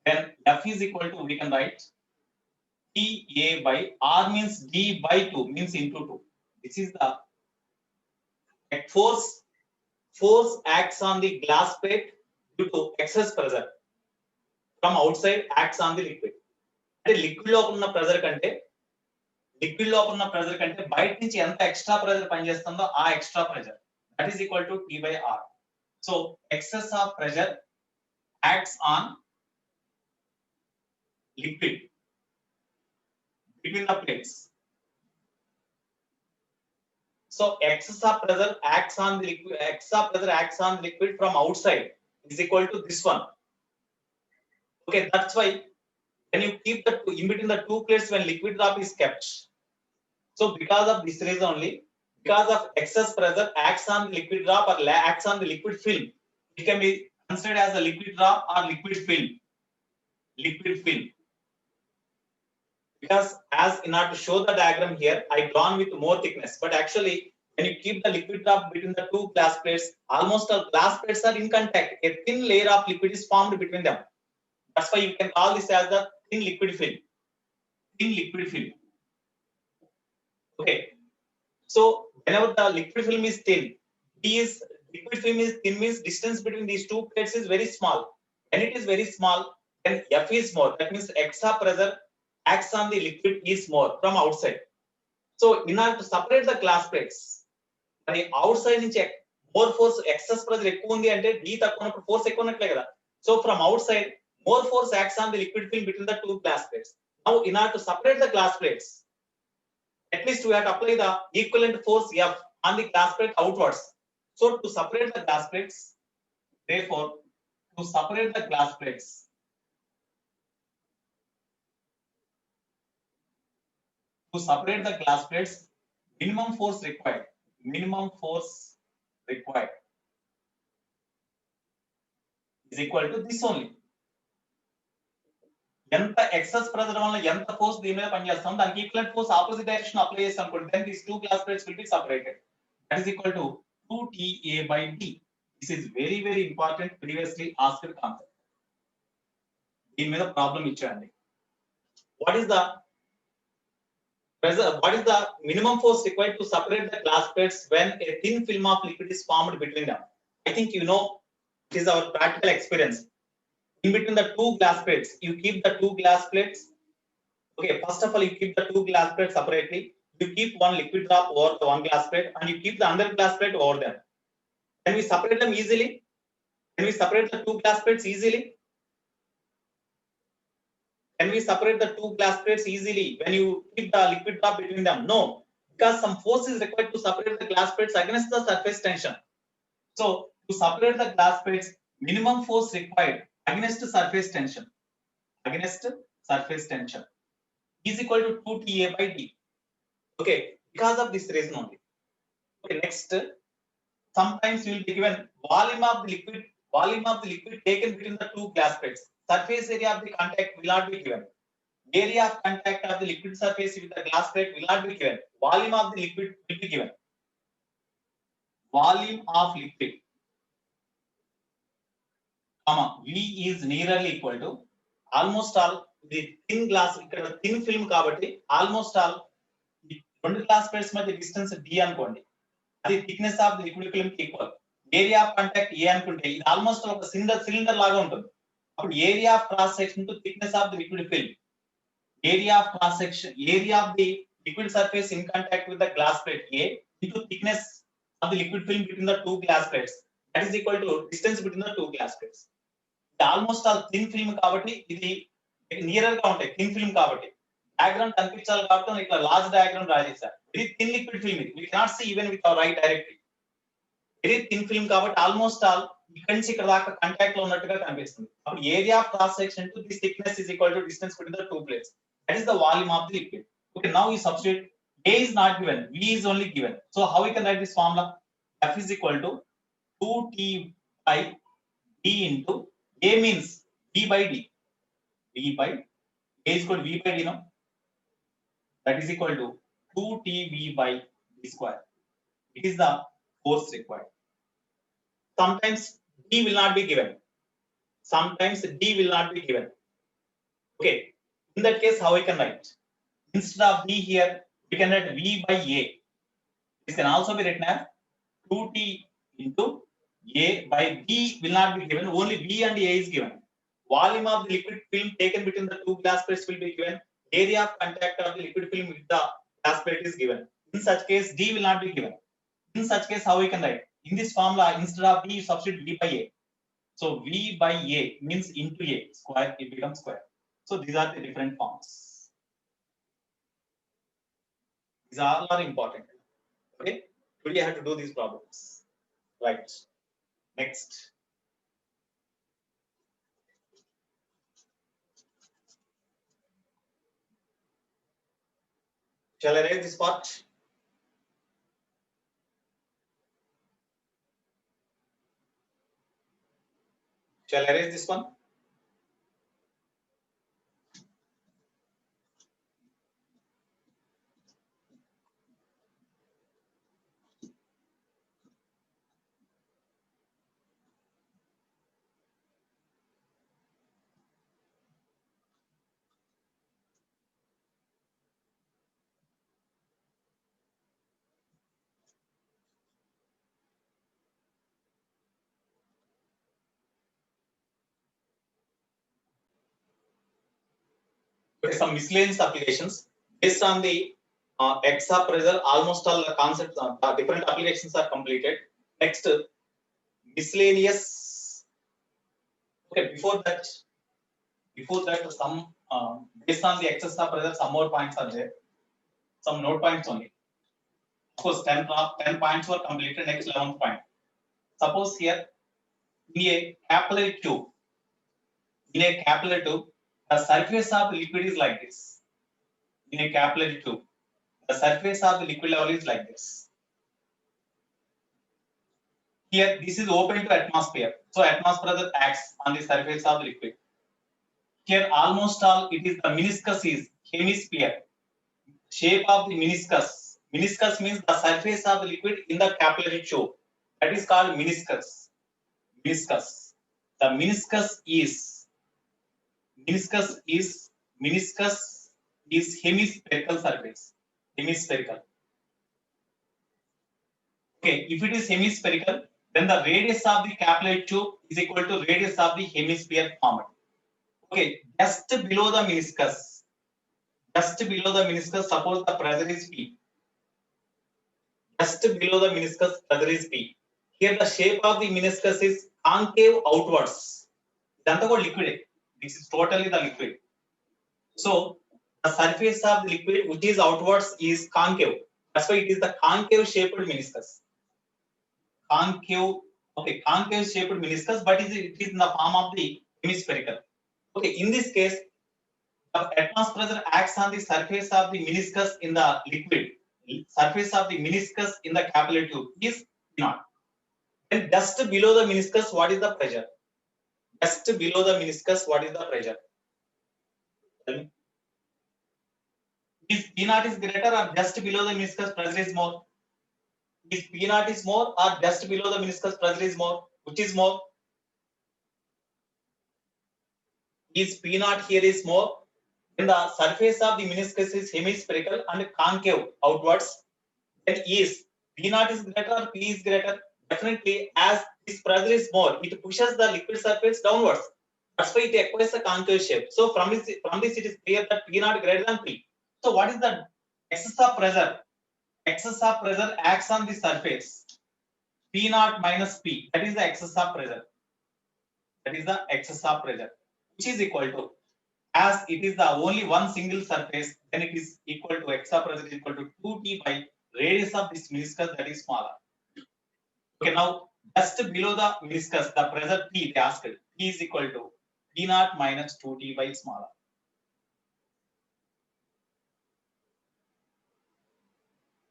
then F is equal to, we can write dA by R means D by 2 means into 2. This is the force. Force acts on the glass plate due to excess pressure from outside acts on the liquid. అంటే liquid లోపల ఉన్న pressure కంటే బయట నుంచి ఎంత extra pressure పనిచేస్తుందో ఆ extra pressure that is equal to T by R. So excess of pressure acts on liquid between the plates. So excess of pressure acts on the liquid from outside is equal to this one. Okay, that's why when you keep the in between the two plates when liquid drop is kept. So because of this reason only, because of excess pressure acts on the liquid drop or acts on the liquid film, it can be considered as a liquid drop or liquid film. Because as in order to show the diagram here, I drawn with more thickness, but actually when you keep the liquid drop between the two glass plates, almost all glass plates are in contact. A thin layer of liquid is formed between them. That's why you can call this as the thin liquid film. Okay. So whenever the liquid film is thin, liquid film is thin means distance between these two plates is very small. When it is very small, then F is more. That means extra pressure acts on the liquid is more from outside. So in order to separate the glass plates, the outside నుంచి more force, excess pressure ఎక్కువ ఉంది అంటే D తక్కువ ఉన్నప్పుడు force ఎక్కువ ఉన్నట్లే కదా. So from outside, more force acts on the liquid film between the two glass plates. Now in order to separate the glass plates, at least we have to apply the equivalent force F on the glass plate outwards. So to separate the glass plates, therefore to separate the glass plates, minimum force required is equal to this only. ఎంత excess pressure వల్ల ఎంత force దీని మీద పనిచేస్తాం దానికి equivalent force opposite direction apply చేస్తాం అనుకోండి, then these two glass plates will be separated. That is equal to 2TA by D. This is very very important, previously asked concept. దీని మీద ప్రాబ్లం ఇచ్చారండి. What is the minimum force required to separate the glass plates when a thin film of liquid is formed between them? I think you know, it is our practical experience. In between the two glass plates, you keep the two glass plates. Okay, first of all, you keep the two glass plates separately. You keep one liquid drop over the one glass plate, and you keep the other glass plate over them. Can we separate them easily? Can we separate the two glass plates easily? Can we separate the two glass plates easily when you keep the liquid drop between them? No, because some force is required to separate the glass plates against the surface tension. So to separate the glass plates, minimum force required against surface tension is equal to 2TA by D. Okay, because of this reason only. Okay, next, sometimes you will be given volume of the liquid taken between the two glass plates. Surface area of the contact will not be given. Area of contact of the liquid surface with the glass plate will not be given. Volume of the liquid will be given. Volume of liquid, V is nearly equal to almost all the thin glass, ఇక్కడ thin film కాబట్టి almost all రెండు glass plates మధ్య distance D అనుకోండి, అది thickness of the liquid film కి equal. Area of contact A అనుకుంటే ఇది almost ఒక సిలిండర్ లాగా ఉంటుంది. అప్పుడు area of cross section to thickness of the liquid film, area of cross section, area of the liquid surface in contact with the glass plate A into thickness of the liquid film between the two glass plates, that is equal to distance between the two glass plates. Almost all thin film కాబట్టి ఇది nearer గా ఉంటాయి. Thin film కాబట్టి diagram కనిపించాలి కాబట్టి ఇట్లా large diagram draw చేశారు. Very thin liquid film, ఇది we cannot see even with our eye directly. Very thin film కాబట్టి ఆల్మోస్ట్ ఆల్ ఇక్కడ నుంచి ఇక్కడ దాకా కాంటాక్ట్ లో ఉన్నట్టుగా కనిపిస్తుంది. అప్పుడు area of cross section to this thickness is equal to distance between the two plates, that is the volume of the liquid. Okay, now you substitute A is not given, V is only given. So how we can write this formula? F is equal to 2T by D into A means V by D. V by A is equal to V by D, no? That is equal to 2TV by D square. It is the force required. Sometimes D will not be given. Okay, in that case, how we can write? Instead of D here, we can write V by A. This can also be written as 2T into A by B will not be given, only B and A is given. volume of the liquid film taken between the two glass plates will be given, area of contact of the liquid film with the glass plate is given. In such case, D will not be given. In such case, how we can write? In this formula, instead of D, you substitute V by A. So V by A means into A, square, it becomes square. So these are the different forms. These all are important. Okay, today I have to do these problems. Right. Next. Shall I write this part? Shall I erase this one? Okay, some miscellaneous applications based on the EXA pressure. Almost all the concepts, different applications are completed. Next, miscellaneous. Okay, before that, some based on the EXA pressure, some more points are there. Some note points only. Of course, 10 points were completed. Next, 11th point. Suppose here in a capillary tube, the surface of the liquid is like this. In a capillary tube, the surface of the liquid level is like this. Here, this is open to atmosphere. So atmosphere acts on the surface of the liquid. Here, almost all, it is the meniscus is hemisphere. Shape of the meniscus. Meniscus means the surface of the liquid in the capillary tube. That is called meniscus. Meniscus. The meniscus is hemispherical surface. Hemispherical. Okay, if it is hemispherical, then the radius of the capillary tube is equal to radius of the hemisphere formed. Okay, just below the meniscus, suppose the pressure is P. Just below the meniscus, pressure is P. Here the shape of the meniscus is concave outwards. This liquid. This is totally the liquid. So the surface of the liquid which is outwards is concave. That's why it is the concave shaped meniscus. Concave shaped meniscus, but it is in the form of the hemispherical. Okay, in this case, the atmosphere pressure acts on the surface of the meniscus in the liquid. Surface of the meniscus in the capillary tube is P0. Then just below the meniscus, what is the pressure? Just below the meniscus, what is the pressure? Tell me. Is P0 is greater or just below the meniscus pressure is more? Is P0 is more or just below the meniscus pressure is more? Which is more? Is P0 here is more? When the surface of the meniscus is hemispherical and concave outwards, then is P0 is greater or P is greater? Definitely, as this pressure is more, it pushes the liquid surface downwards. That's why it acquires a concave shape. So from this it is clear that P0 greater than P. So what is the excess of pressure? Excess of pressure acts on the surface. P0 minus P. That is the excess of pressure. That is the excess of pressure, which is equal to, as it is the only one single surface, then it is equal to excess of pressure is equal to 2T by radius of this meniscus, that is smaller. Okay, now just below the meniscus, the pressure P, they asked, P is equal to P0 minus 2T by smaller.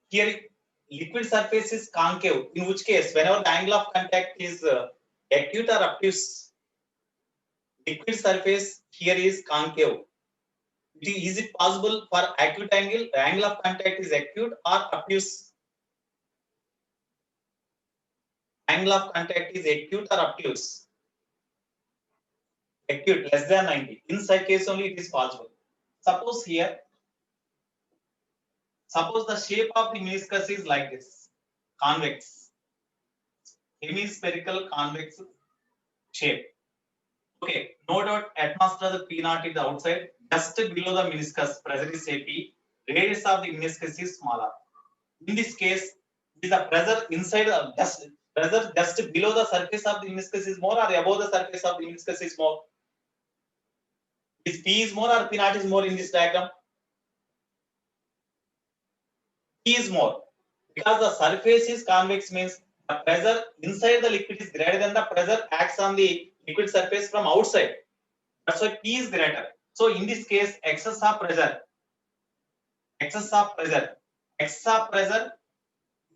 Here, liquid surface is concave, in which case, whenever the angle of contact is acute or obtuse, liquid surface here is concave. Is it possible for acute angle? The angle of contact is acute or obtuse? Angle of contact is acute or obtuse? Acute, less than 90. In such case only it is possible. Suppose here, suppose the shape of the meniscus is like this, convex, hemispherical convex shape. Okay, no doubt atmospheric P naught is the outside, just below the meniscus, pressure is say P, radius of the meniscus is smaller. In this case, is the pressure inside the pressure just below the surface of the meniscus is more or above the surface of the meniscus is more? Is P is more or P naught is more in this diagram? P is more. Because the surface is convex means the pressure inside the liquid is greater than the pressure acts on the liquid surface from outside. That's why P is greater. So in this case, excess of pressure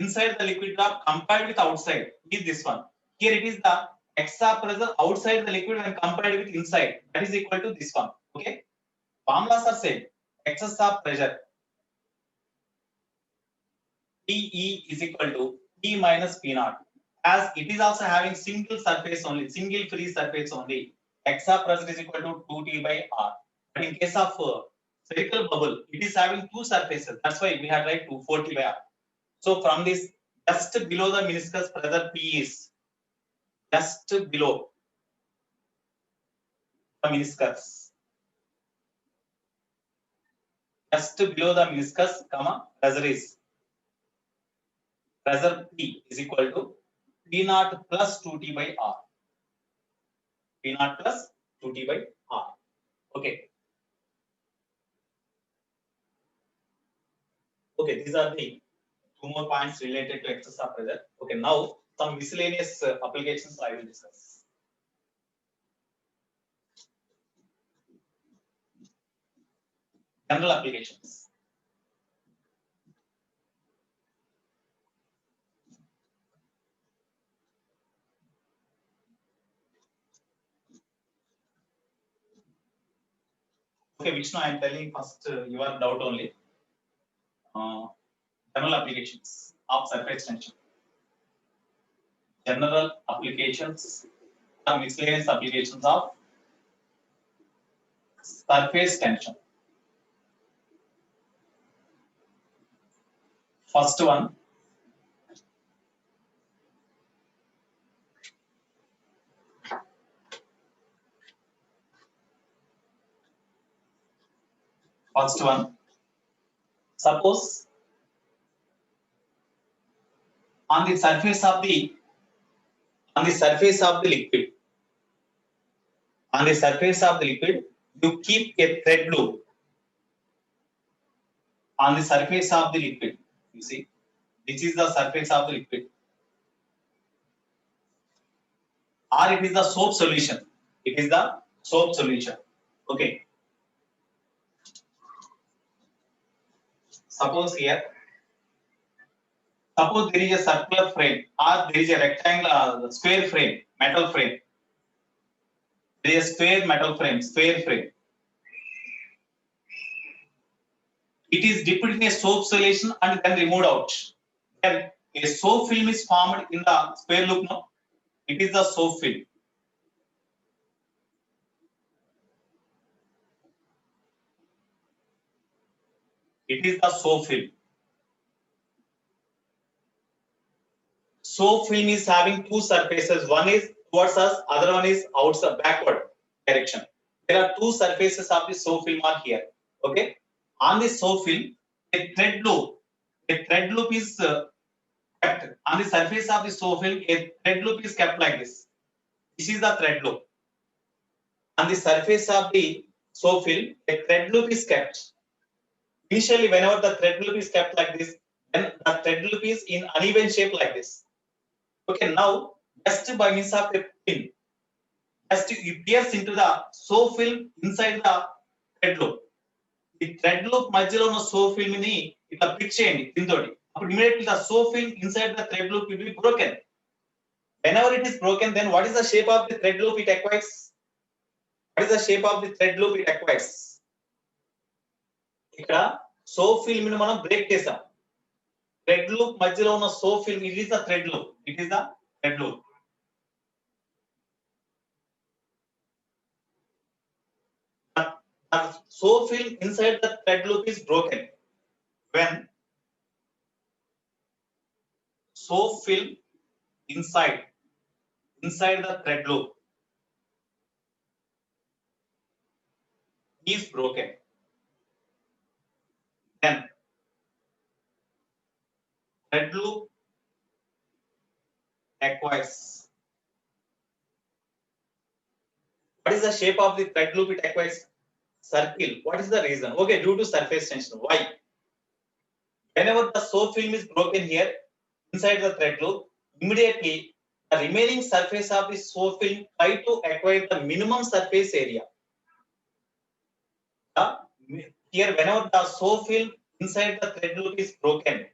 inside the liquid drop compared with outside is this one. Here it is the excess pressure outside the liquid when compared with inside. That is equal to this one. Okay. Formulas are same. Excess of pressure PE is equal to P minus P naught. As it is also having single surface only, single free surface only. Excess pressure is equal to 2T by R. But in case of spherical bubble, it is having two surfaces. That's why we have write 4T by R. So from this, just below the meniscus, pressure P is just below the meniscus. Just below the meniscus, comma, pressure P is equal to P naught plus 2T by R. P naught plus 2T by R. Okay. Okay, these are the two more points related to excess of pressure. Okay, now some miscellaneous applications I will discuss. General applications. Okay, Vishnu, I am telling first your doubt only. General applications of surface tension. General applications or miscellaneous applications of surface tension. First one, suppose on the surface of the liquid, you keep a thread loop on the surface of the liquid. You see, this is the surface of the liquid, or it is the soap solution. It is the soap solution. Okay. Suppose here, suppose there is a circular frame or there is a rectangle, square frame, metal frame. There is a square metal frame, square frame. It is dipped in a soap solution and then removed out. Then a soap film is formed in the square loop. No, it is the soap film. It is the soap film. Soap film is having two surfaces. One is towards us, other one is outside, backward direction. There are two surfaces of the soap film are here. Okay. On the soap film, a thread loop is kept on the surface of the soap film. A thread loop is kept like this. This is the thread loop. On the surface of the soap film, a thread loop is kept. Initially, whenever the thread loop is kept like this, then the thread loop is in uneven shape like this. Okay, now just by means of a pin, just you pierce into the soap film inside the thread loop. The thread loop మధ్యలో ఉన్న soap film ని ఇట్లా pick చేయండి దీంతోటి. అప్పుడు immediately the soap film inside the thread loop will be broken. Whenever it is broken, then what is the shape of the thread loop it acquires? What is the shape of the thread loop it acquires? ఇక్కడ soap film ని మనం break చేసాం. Thread loop మధ్యలో ఉన్న soap film, it is the thread loop. It is the thread loop. The soap film inside the thread loop is broken when soap film inside the thread loop is broken, then thread loop acquires. What is the shape of the thread loop it acquires? Circle. What is the reason? Okay, due to surface tension. Why? Whenever the soap film is broken here inside the thread loop, immediately the remaining surface of the soap film try to acquire the minimum surface area. Here, whenever the soap film inside the thread loop is broken,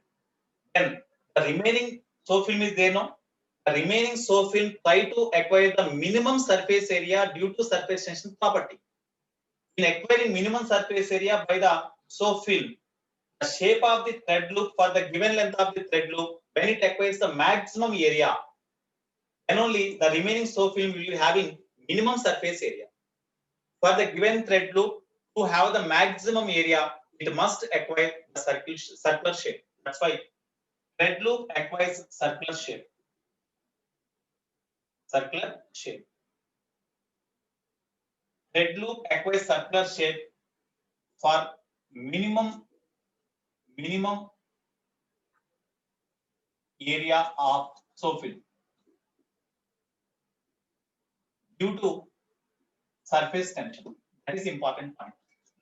then the remaining soap film is there, no? The remaining soap film try to acquire the minimum surface area due to surface tension property. In acquiring minimum surface area by the soap film, the shape of the thread loop for the given length of the thread loop, when it acquires the maximum area, then only the remaining soap film will be having minimum surface area. For the given thread loop to have the maximum area, it must acquire the circular shape. That's why thread loop acquires circular shape. Circular shape. Thread loop acquires circular shape for minimum area of soap film due to surface tension. That is important point.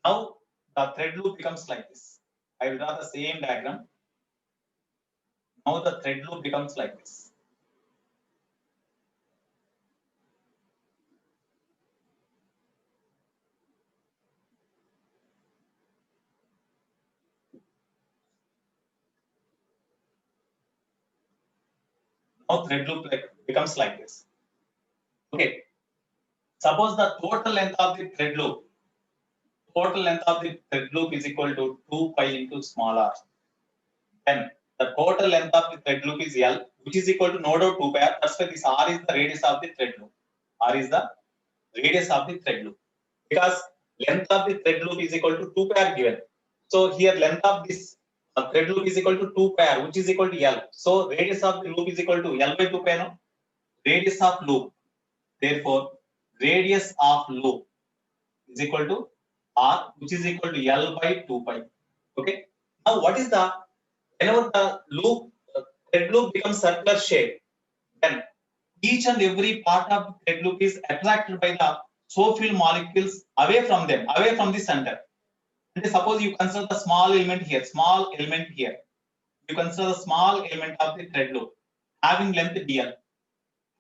Now the thread loop becomes like this. I will draw the same diagram. Now the thread loop becomes like this. Now thread loop becomes like this. Okay. Suppose the total length of the thread loop is equal to 2 pi into small r. Then the total length of the thread loop is L, which is equal to no doubt 2 pi r. That's why this r is the radius of the thread loop. R is the radius of the thread loop. Because length of the thread loop is equal to 2 pi r given. So here length of this thread loop is equal to 2 pi r, which is equal to L. So radius of the loop is equal to L by 2 pi, no? Radius of loop. Therefore, radius of loop is equal to R, which is equal to L by 2 pi. Okay. Now, what is the, whenever the loop, thread loop becomes circular shape, then each and every part of the thread loop is attracted by the soap film molecules away from them, away from the center. And suppose you consider the small element here. You consider the small element of the thread loop having length dl.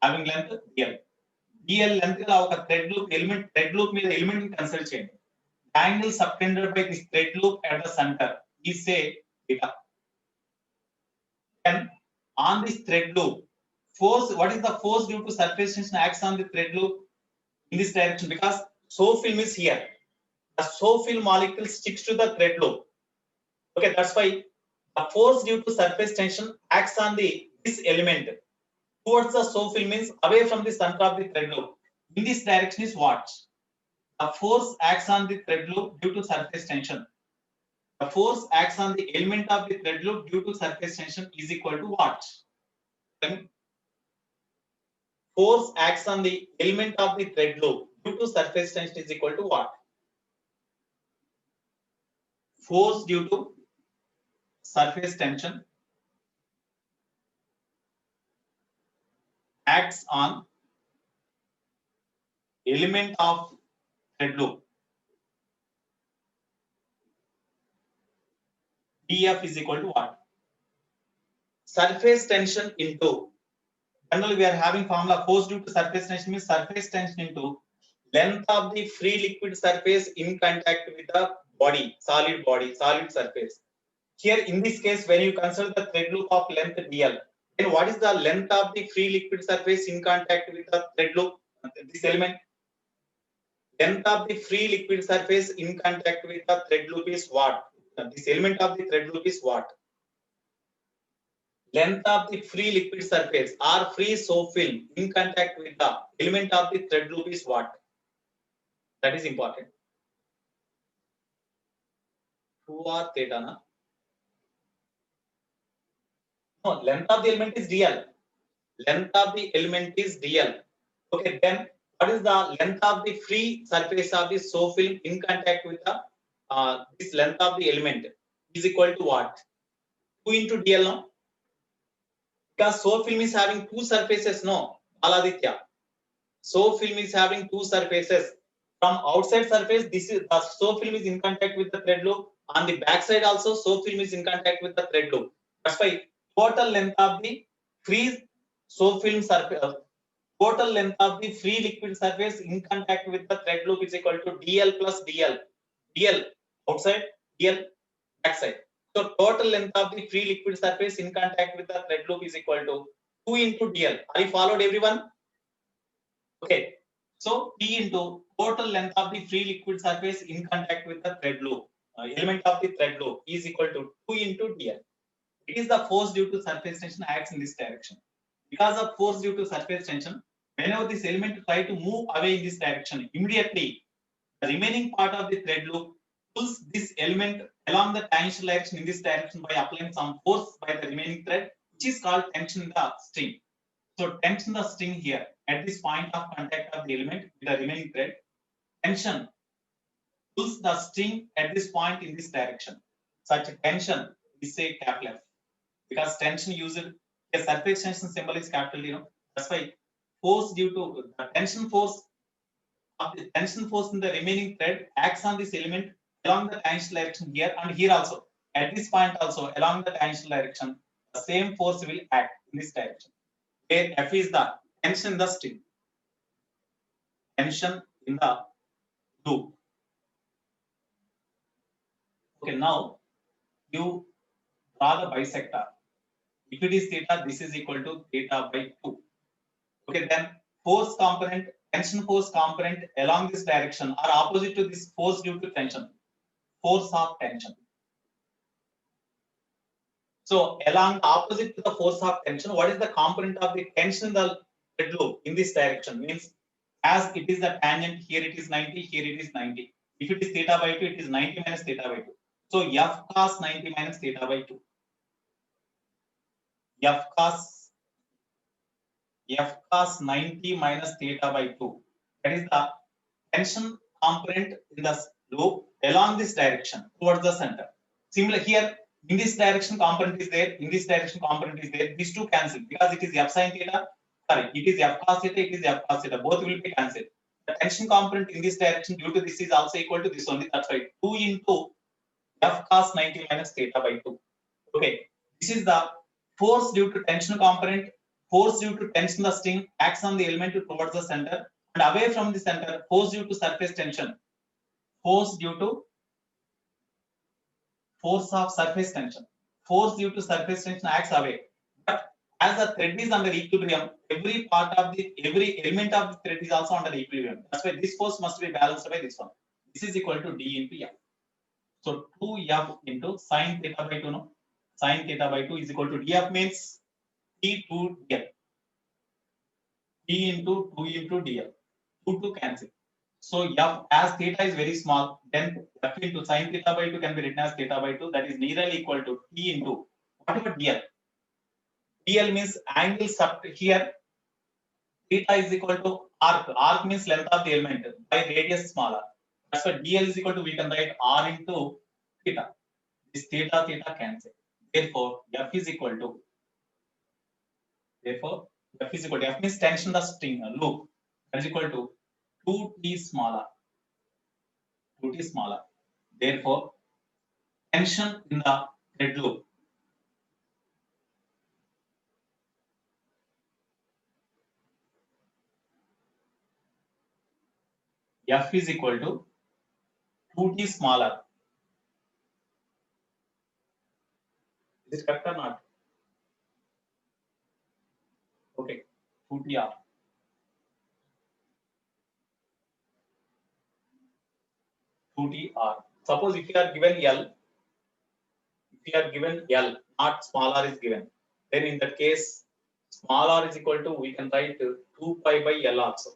dl length of a thread loop element, మీద element consider చేయండి. Angle subtended by this thread loop at the center is say theta. And on this thread loop, force, what is the force due to surface tension acts on the thread loop in this direction? Because soap film is here. The soap film molecule sticks to the thread loop. Okay, that's why the force due to surface tension acts on this element towards the soap film, means away from the center of the thread loop. In this direction is what? The force acts on the thread loop due to surface tension. The force acts on the element of the thread loop due to surface tension is equal to what? Force acts on the element of the thread loop due to surface tension is equal to what? Force due to surface tension acts on element of thread loop. dF is equal to what? Surface tension into, generally we are having formula force due to surface tension means surface tension into length of the free liquid surface in contact with the body, solid surface. Here in this case, when you consider the thread loop of length dl, then what is the length of the free liquid surface in contact with the thread loop? This element, length of the free liquid surface in contact with the thread loop is what? This element of the thread loop is what? Length of the free liquid surface or free soap film in contact with the element of the thread loop is what? That is important. 2r theta, na? No, length of the element is dl. Length of the element is dl. Okay, then what is the length of the free surface of the soap film in contact with the this length of the element is equal to what? 2 into dl, no? Because soap film is having two surfaces, no, Aladitya. Soap film is having two surfaces. From outside surface, this is the soap film is in contact with the thread loop. On the back side also, soap film is in contact with the thread loop. That's why total length of the free soap film surface, total length of the free liquid surface in contact with the thread loop is equal to dl plus dl. dl outside, dl backside. So total length of the free liquid surface in contact with the thread loop is equal to 2 into dl. Are you followed, everyone? Okay. So P into total length of the free liquid surface in contact with the thread loop, element of the thread loop is equal to 2 into dl. It is the force due to surface tension acts in this direction. Because of force due to surface tension, whenever this element try to move away in this direction, immediately the remaining part of the thread loop pulls this element along the tangential direction in this direction by applying some force by the remaining thread, which is called tension in the string. So tension the string here at this point of contact of the element with the remaining thread. Tension pulls the string at this point in this direction. Such tension is say capital F, because tension used a surface tension symbol is capital D. That's why force due to the tension force of the tension force in the remaining thread acts on this element along the tangential direction here and here also. At this point also along the tangential direction, the same force will act in this direction. Where F is the tension in the string, tension in the loop. Okay, now you draw the bisector. If it is theta, this is equal to theta by 2. Okay, then force component, tension force component along this direction are opposite to this force due to tension, force of tension. So along the opposite to the force of tension, what is the component of the tension in the thread loop in this direction? Means as it is the tangent, here it is 90, here it is 90. If it is theta by 2, it is 90 minus theta by 2. So F cos 90 minus theta by 2. F cos 90 minus theta by 2. That is the tension component in the loop along this direction towards the center. Similar here, in this direction component is there, in this direction component is there. These two cancel because it is F sin theta. Sorry, it is F cos theta, it is F cos theta. Both will be cancelled. The tension component in this direction due to this is also equal to this only. That's right. 2 into F cos 90 minus theta by 2. Okay. This is the force due to tension component. Force due to tension the string acts on the element towards the center, and away from the center, force due to surface tension. Force due to force of surface tension. Force due to surface tension acts away. But as the thread is under equilibrium, every element of the thread is also under equilibrium. That's why this force must be balanced by this one. This is equal to D into F. So 2F into sine theta by 2, no? Sine theta by 2 is equal to df means t to dl. T into 2 into dl. 2 cancel. So f as theta is very small, then f into sine theta by 2 can be written as theta by 2. That is nearly equal to t into whatever dl. dl means angle sub here. Theta is equal to arc. Arc means length of the element by radius smaller. That's why dl is equal to, we can write r into theta. This theta cancel. Therefore, F is equal to F means tension the string loop. That is equal to 2t smaller. Therefore, tension in the thread loop F is equal to 2t smaller. Is it correct or not? Okay, 2tr. Suppose if you are given L, not small r is given, then in that case, small r is equal to, we can write 2 pi by L also.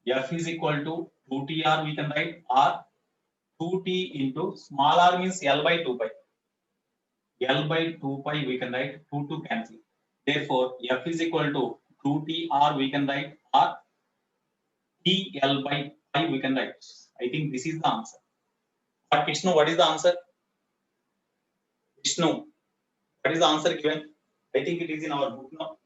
F is equal to 2tr, we can write r 2t into small r means L by 2 pi. L by 2 pi we can write 2 to cancel. Therefore, F is equal to 2T, or we can write or TL by pi we can write. I think this is the answer. But Vishnu, what is the answer? Vishnu, what is the answer given? I think it is in our book now.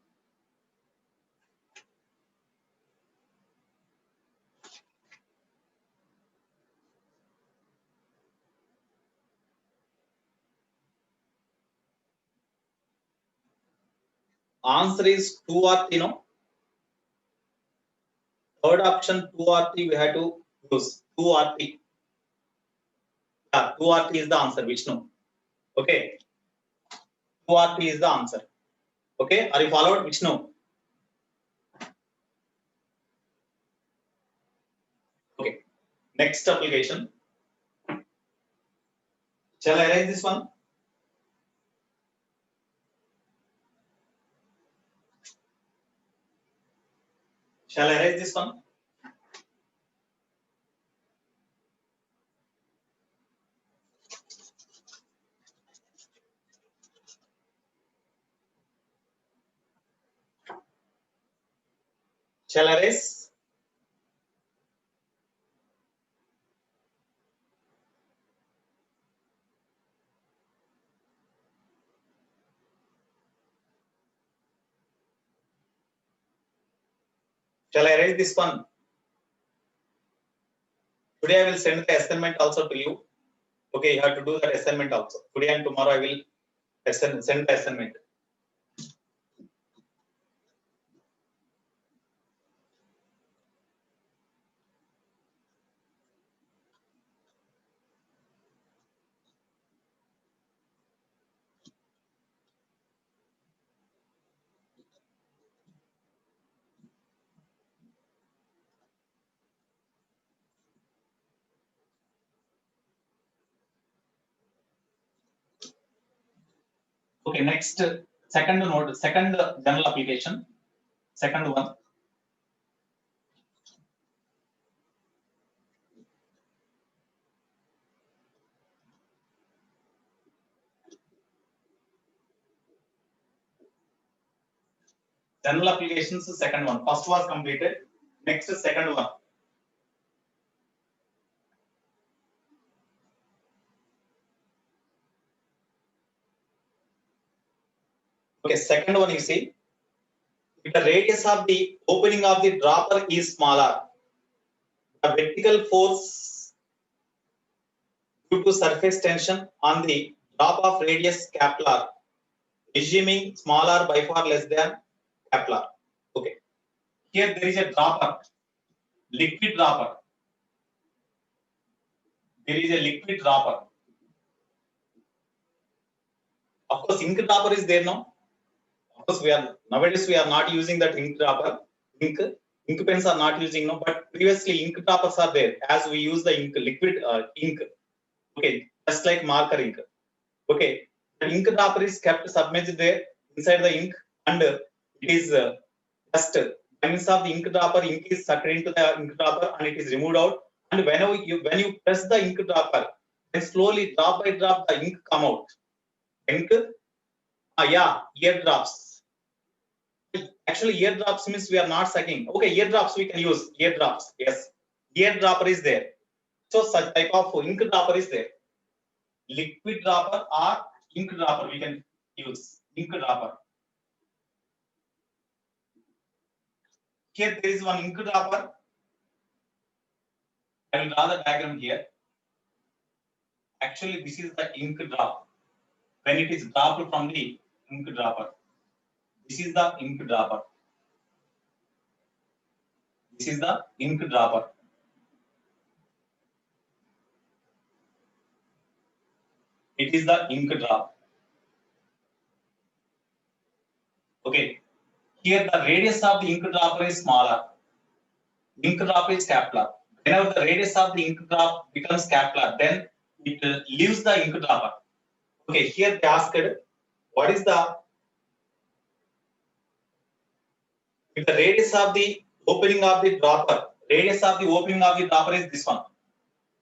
Answer is 2 or 3, no? Third option 2 or 3 we have to use 2 or 3. Yeah, 2 or 3 is the answer, Vishnu. Okay. 2 or 3 is the answer. Okay, are you followed, Vishnu? Okay. Next application. Shall I arrange this one? Shall I arrange this one? Shall I erase? Shall I erase this one? Today I will send the assignment also to you. Okay, you have to do that assignment also. Today and tomorrow I will send the assignment. Okay, next second node, second general application, second one. General applications, second one. First was completed. Next, second one. Okay, second one you see, if the radius of the opening of the dropper is smaller, the vertical force due to surface tension on the drop of radius Kepler, assuming smaller by far less than Kepler. Okay, here there is a dropper, liquid dropper. There is a liquid dropper. Of course, ink dropper is there now. Of course, nowadays we are not using that ink dropper. Ink pens are not using now, but previously ink droppers are there as we use the ink, liquid ink. Okay, just like marker ink. Okay, the ink dropper is kept submerged there inside the ink, and it is just by means of the ink dropper, ink is sucked into the ink dropper and it is removed out. And when you press the ink dropper, then slowly drop by drop the ink come out. Ink, yeah, eardrops. Actually, eardrops means we are not sucking. Okay, eardrops we can use. Eardrops, yes. Eardropper is there. So such type of ink dropper is there. Liquid dropper or ink dropper we can use. Ink dropper. Here there is one ink dropper. I will draw the diagram here. Actually, this is the ink drop. When it is dropped from the ink dropper. This is the ink dropper. This is the ink dropper. It is the ink drop. Okay. Here the radius of the ink dropper is smaller. Ink drop is Kepler. Whenever the radius of the ink drop becomes Kepler, then it leaves the ink dropper. Okay, here they asked, what is the, if the radius of the opening of the dropper, radius of the opening of the dropper is this one.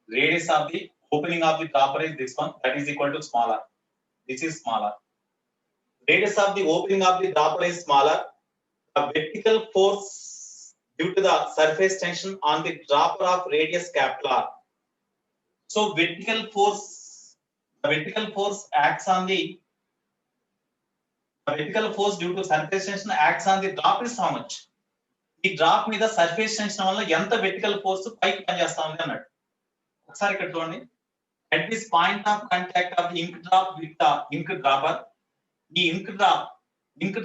Radius of the opening of the dropper is this one, that is equal to smaller. This is smaller. Radius of the opening of the dropper is smaller. the vertical force due to the surface tension on the dropper of radius capital. So vertical force acts on the vertical force due to surface tension acts on the drop is how much? ఈ drop మీద surface tension వల్ల ఎంత vertical force పైకి పనిచేస్తా ఉంది అన్నాడు. ఒకసారి ఇక్కడ చూడండి. At this point of contact of the ink drop with the ink dropper, ఈ ఇంక్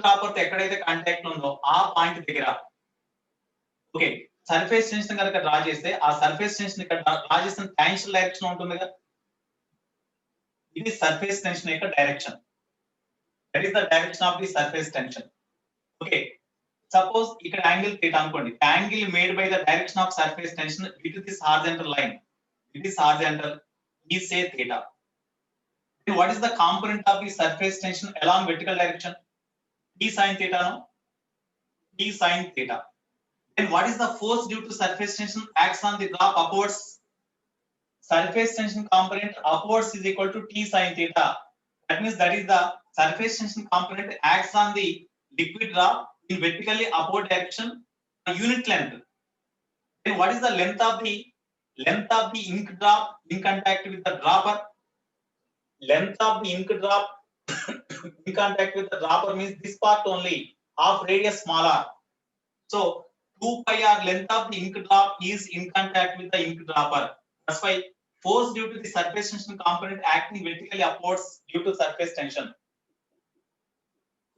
డ్రాపర్ తో ఎక్కడైతే కాంటాక్ట్ ఉందో ఆ పాయింట్ దగ్గర ఓకే సర్ఫేస్ టెన్షన్ కనుక డ్రా చేస్తే ఆ సర్ఫేస్ టెన్షన్ ఇక్కడ డ్రా చేసిన టాంజెన్షియల్ డైరెక్షన్ ఉంటుంది కదా, ఇది సర్ఫేస్ టెన్షన్ యొక్క direction. That is the direction of the surface tension. Okay suppose ఇక్కడ యాంగిల్ theta అనుకోండి. Angle made by the direction of surface tension with this horizontal line, it is horizontal, we say theta. Then what is the component of the surface tension along vertical direction? T sin theta, no? T sin theta. Then what is the force due to surface tension acts on the drop upwards? Surface tension component upwards is equal to T sin theta. That means that is the surface tension component acts on the liquid drop in vertically upward direction unit length. Then what is the length of the ink drop in contact with the dropper? Length of the ink drop in contact with the dropper means this part only, half radius smaller. So 2 pi r length of the ink drop is in contact with the ink dropper. That's why force due to the surface tension component acting vertically upwards due to surface tension.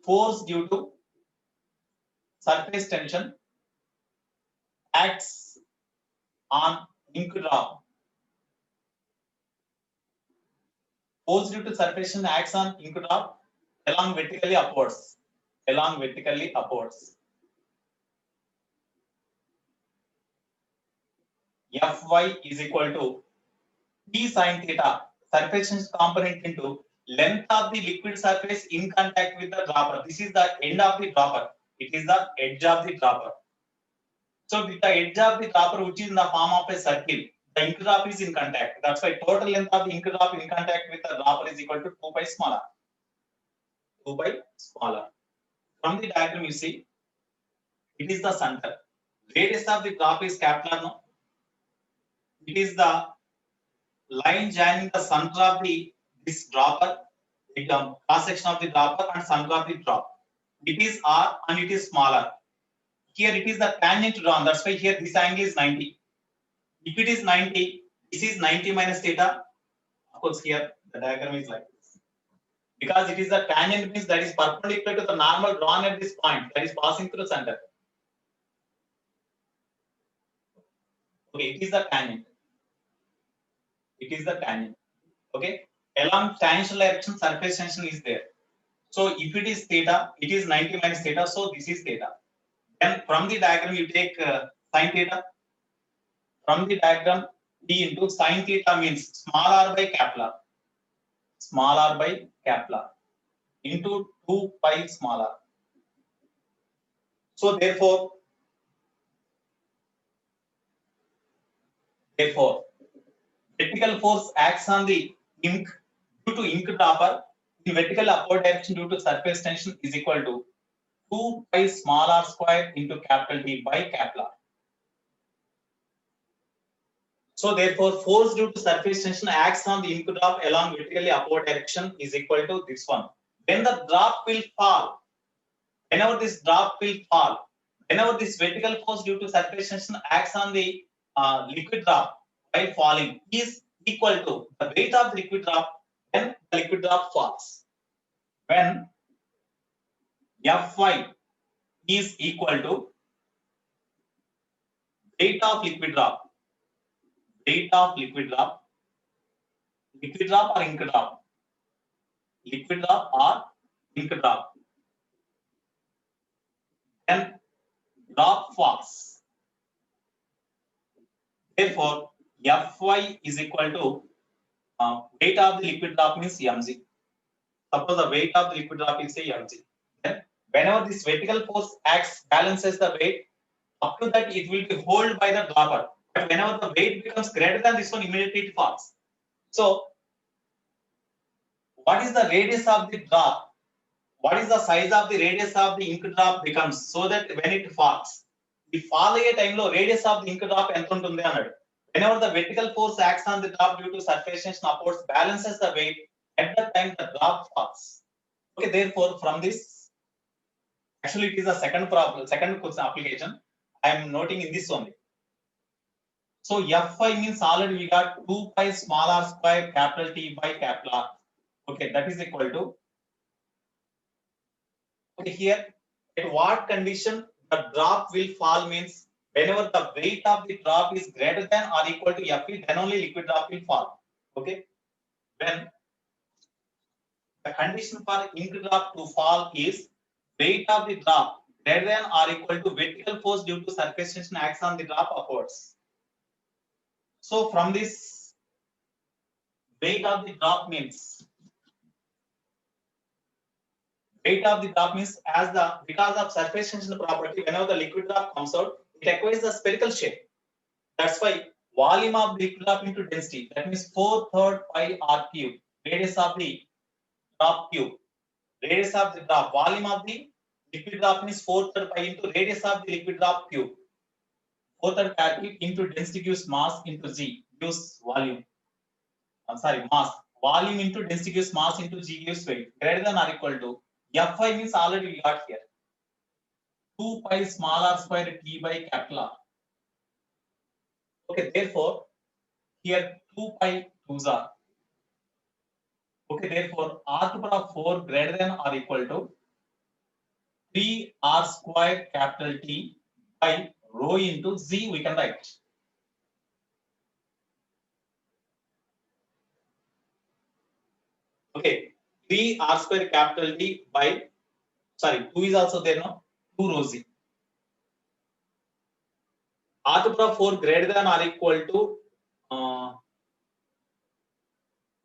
Force due to surface tension acts on ink drop. Force due to surface tension acts on ink drop along vertically upwards. Fy is equal to T sin theta, surface tension component into length of the liquid surface in contact with the dropper. This is the end of the dropper. It is the edge of the dropper. So with the edge of the dropper, which is in the form of a circle, the ink drop is in contact. That's why total length of the ink drop in contact with the dropper is equal to 2 pi smaller. 2 pi smaller. From the diagram you see, it is the center. Radius of the drop is capital R. No? It is the line joining the center of this dropper, the cross section of the dropper and center of the drop. It is R and it is smaller. Here it is the tangent drawn. That's why here this angle is 90. If it is 90, this is 90 minus theta. Of course, here the diagram is like this. Because it is the tangent means that is perpendicular to the normal drawn at this point that is passing through the center. Okay, it is the tangent. Okay, along tangential direction, surface tension is there. So if it is theta, it is 90 minus theta. So this is theta. Then from the diagram you take sin theta. From the diagram, D into sin theta means small r by capital R. Small r by capital R into 2 pi small r. So therefore, vertical force acts on the ink due to ink dropper in vertical upward direction due to surface tension is equal to 2 pi small r square into capital D by capital R. So therefore, force due to surface tension acts on the ink drop along vertically upward direction is equal to this one. When the drop will fall, whenever this vertical force due to surface tension acts on the liquid drop while falling is equal to the weight of the liquid drop when the liquid drop falls. When Fy is equal to weight of liquid drop or ink drop, then drop falls. Therefore, Fy is equal to weight of the liquid drop means mg. Suppose the weight of the liquid drop is say mg. Then whenever this vertical force acts, balances the weight, up to that it will be held by the dropper. But whenever the weight becomes greater than this one, immediately it falls. So what is the radius of the drop? what is the size of the radius of the ink drop becomes, so that when it falls, the fall aye time lo radius of the ink drop ఎంత ఉంటుంది అన్నాడు. Whenever the vertical force acts on the drop due to surface tension upwards balances the weight, at that time the drop falls. Okay, therefore from this, actually it is a second problem, second question application I am noting in this only. So Fy means already we got 2 pi small r square capital T by capital R. Okay, that is equal to, okay, here at what condition the drop will fall means whenever the weight of the drop is greater than or equal to Fe, then only liquid drop will fall. Okay, when the condition for ink drop to fall is weight of the drop greater than or equal to vertical force due to surface tension acts on the drop upwards. So from this, weight of the drop means as the, because of surface tension property, whenever the liquid drop comes out, it acquires the spherical shape. That's why volume of the liquid drop into density, that means 4/3 pi r cube, radius of the drop cube, radius of the drop, volume of the liquid drop means 4/3 pi into radius of the liquid drop cube, 4/3 pi cube into density gives mass into g gives volume. I'm sorry, mass. Volume into density gives mass into g gives weight, greater than or equal to Fy means already we got here 2 pi small r square T by capital R. Okay, therefore here 2 pi 2s are. Okay, therefore r to the power 4 greater than or equal to 3 r square capital T by rho into z we can write. Okay, 3 r square capital T by, sorry, 2 is also there, no, 2 rho z. R to the power 4 greater than or equal to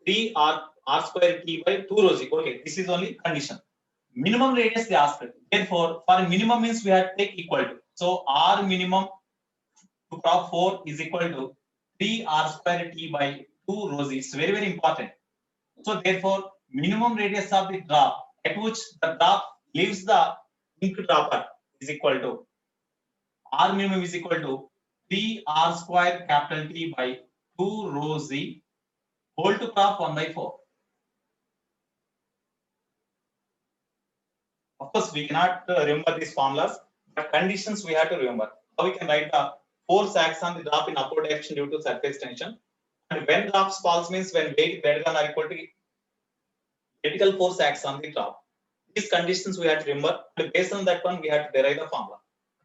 3 r square T by 2 rho z. Okay, this is only condition. Minimum radius they asked. Therefore, for minimum means we have to take equal to. So r minimum to the power 4 is equal to 3 r square T by 2 rho z. It's very, very important. So therefore, minimum radius of the drop at which the drop leaves the ink dropper is equal to, r minimum is equal to 3 r square capital T by 2 rho z whole to the power 1 by 4. Of course, we cannot remember these formulas, but conditions we have to remember. How we can write the force acts on the drop in upward direction due to surface tension, and when drops falls means when weight greater than or equal to vertical force acts on the drop. These conditions we have to remember, and based on that one we have to derive the formula.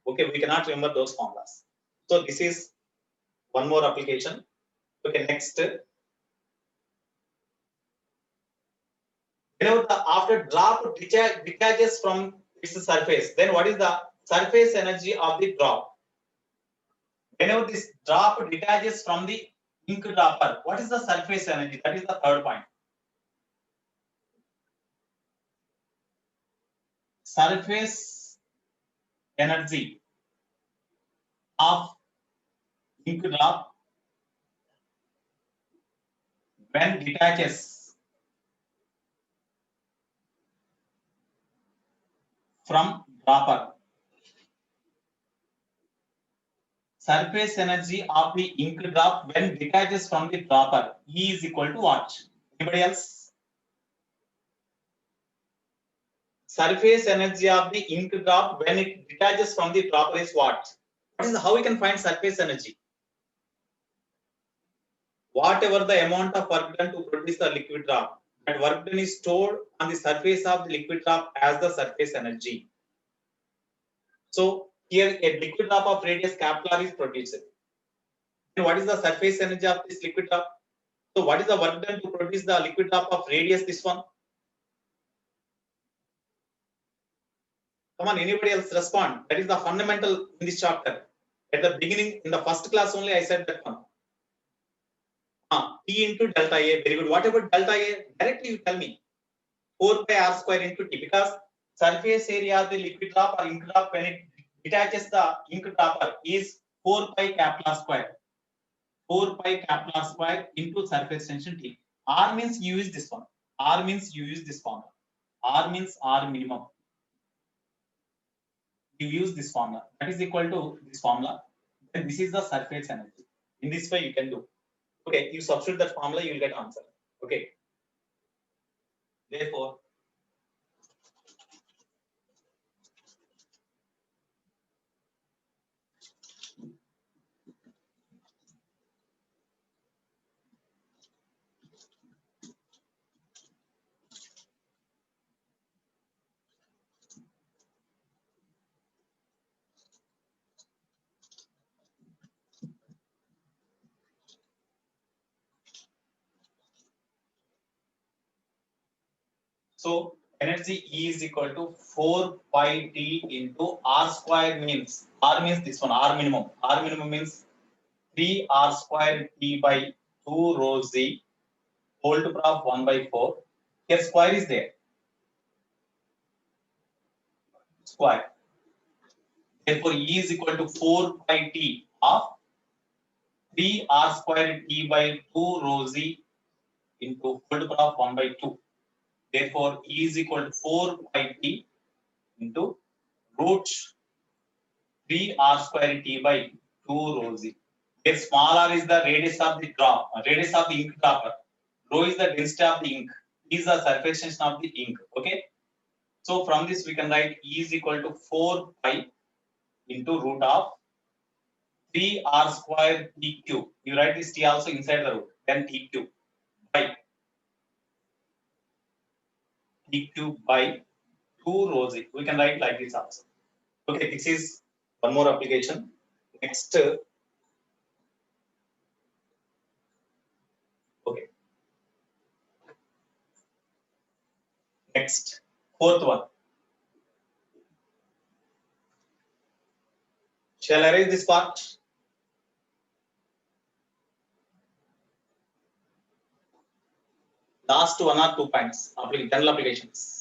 Okay, we cannot remember those formulas. So this is one more application. Okay, next. Whenever the after drop detaches from its surface, then what is the surface energy of the drop? Whenever this drop detaches from the ink dropper, what is the surface energy? That is the third point. Surface energy of ink drop when detaches from dropper. Surface energy of the ink drop when detaches from the dropper, E is equal to what? Anybody else? Surface energy of the ink drop when it detaches from the dropper is what? What is how we can find surface energy? Whatever the amount of work done to produce the liquid drop, that work done is stored on the surface of the liquid drop as the surface energy. So here a liquid drop of radius capital R is produced. And what is the surface energy of this liquid drop? So what is the work done to produce the liquid drop of radius this one? Come on, anybody else respond? That is the fundamental in this chapter. At the beginning, in the first class only, I said that one. T into delta A. Very good. What about delta A? Directly you tell me. 4 pi r square into T, because surface area of the liquid drop or ink drop when it detaches the ink dropper is 4 pi capital R square. 4 pi capital R square into surface tension T. R means you use this one. R means you use this formula. R means R minimum. You use this formula. That is equal to this formula. Then this is the surface energy. In this way, you can do. Okay, you substitute that formula, you will get answer. Okay. Therefore, so energy E is equal to 4 pi T into R square means, R means this one, R minimum. R minimum means 3 R square T by 2 rho Z whole to power of 1 by 4. Here square is there. Square. Therefore, E is equal to 4 pi T of 3 R square T by 2 rho Z into whole to power of 1 by 2. Therefore, E is equal to 4 pi T into root 3 R square T by 2 rho Z. Where small r is the radius of the drop, radius of the ink dropper. Rho is the density of the ink. E is the surface tension of the ink. Okay. So from this we can write E is equal to 4 pi into root of 3 R square T cube. You write this T also inside the root. Then T cube by T cube by 2 rho Z. We can write like this also. Okay. This is one more application. Next. Okay. Next. Fourth one. Shall I erase this part? Last 1 or 2 points. General applications.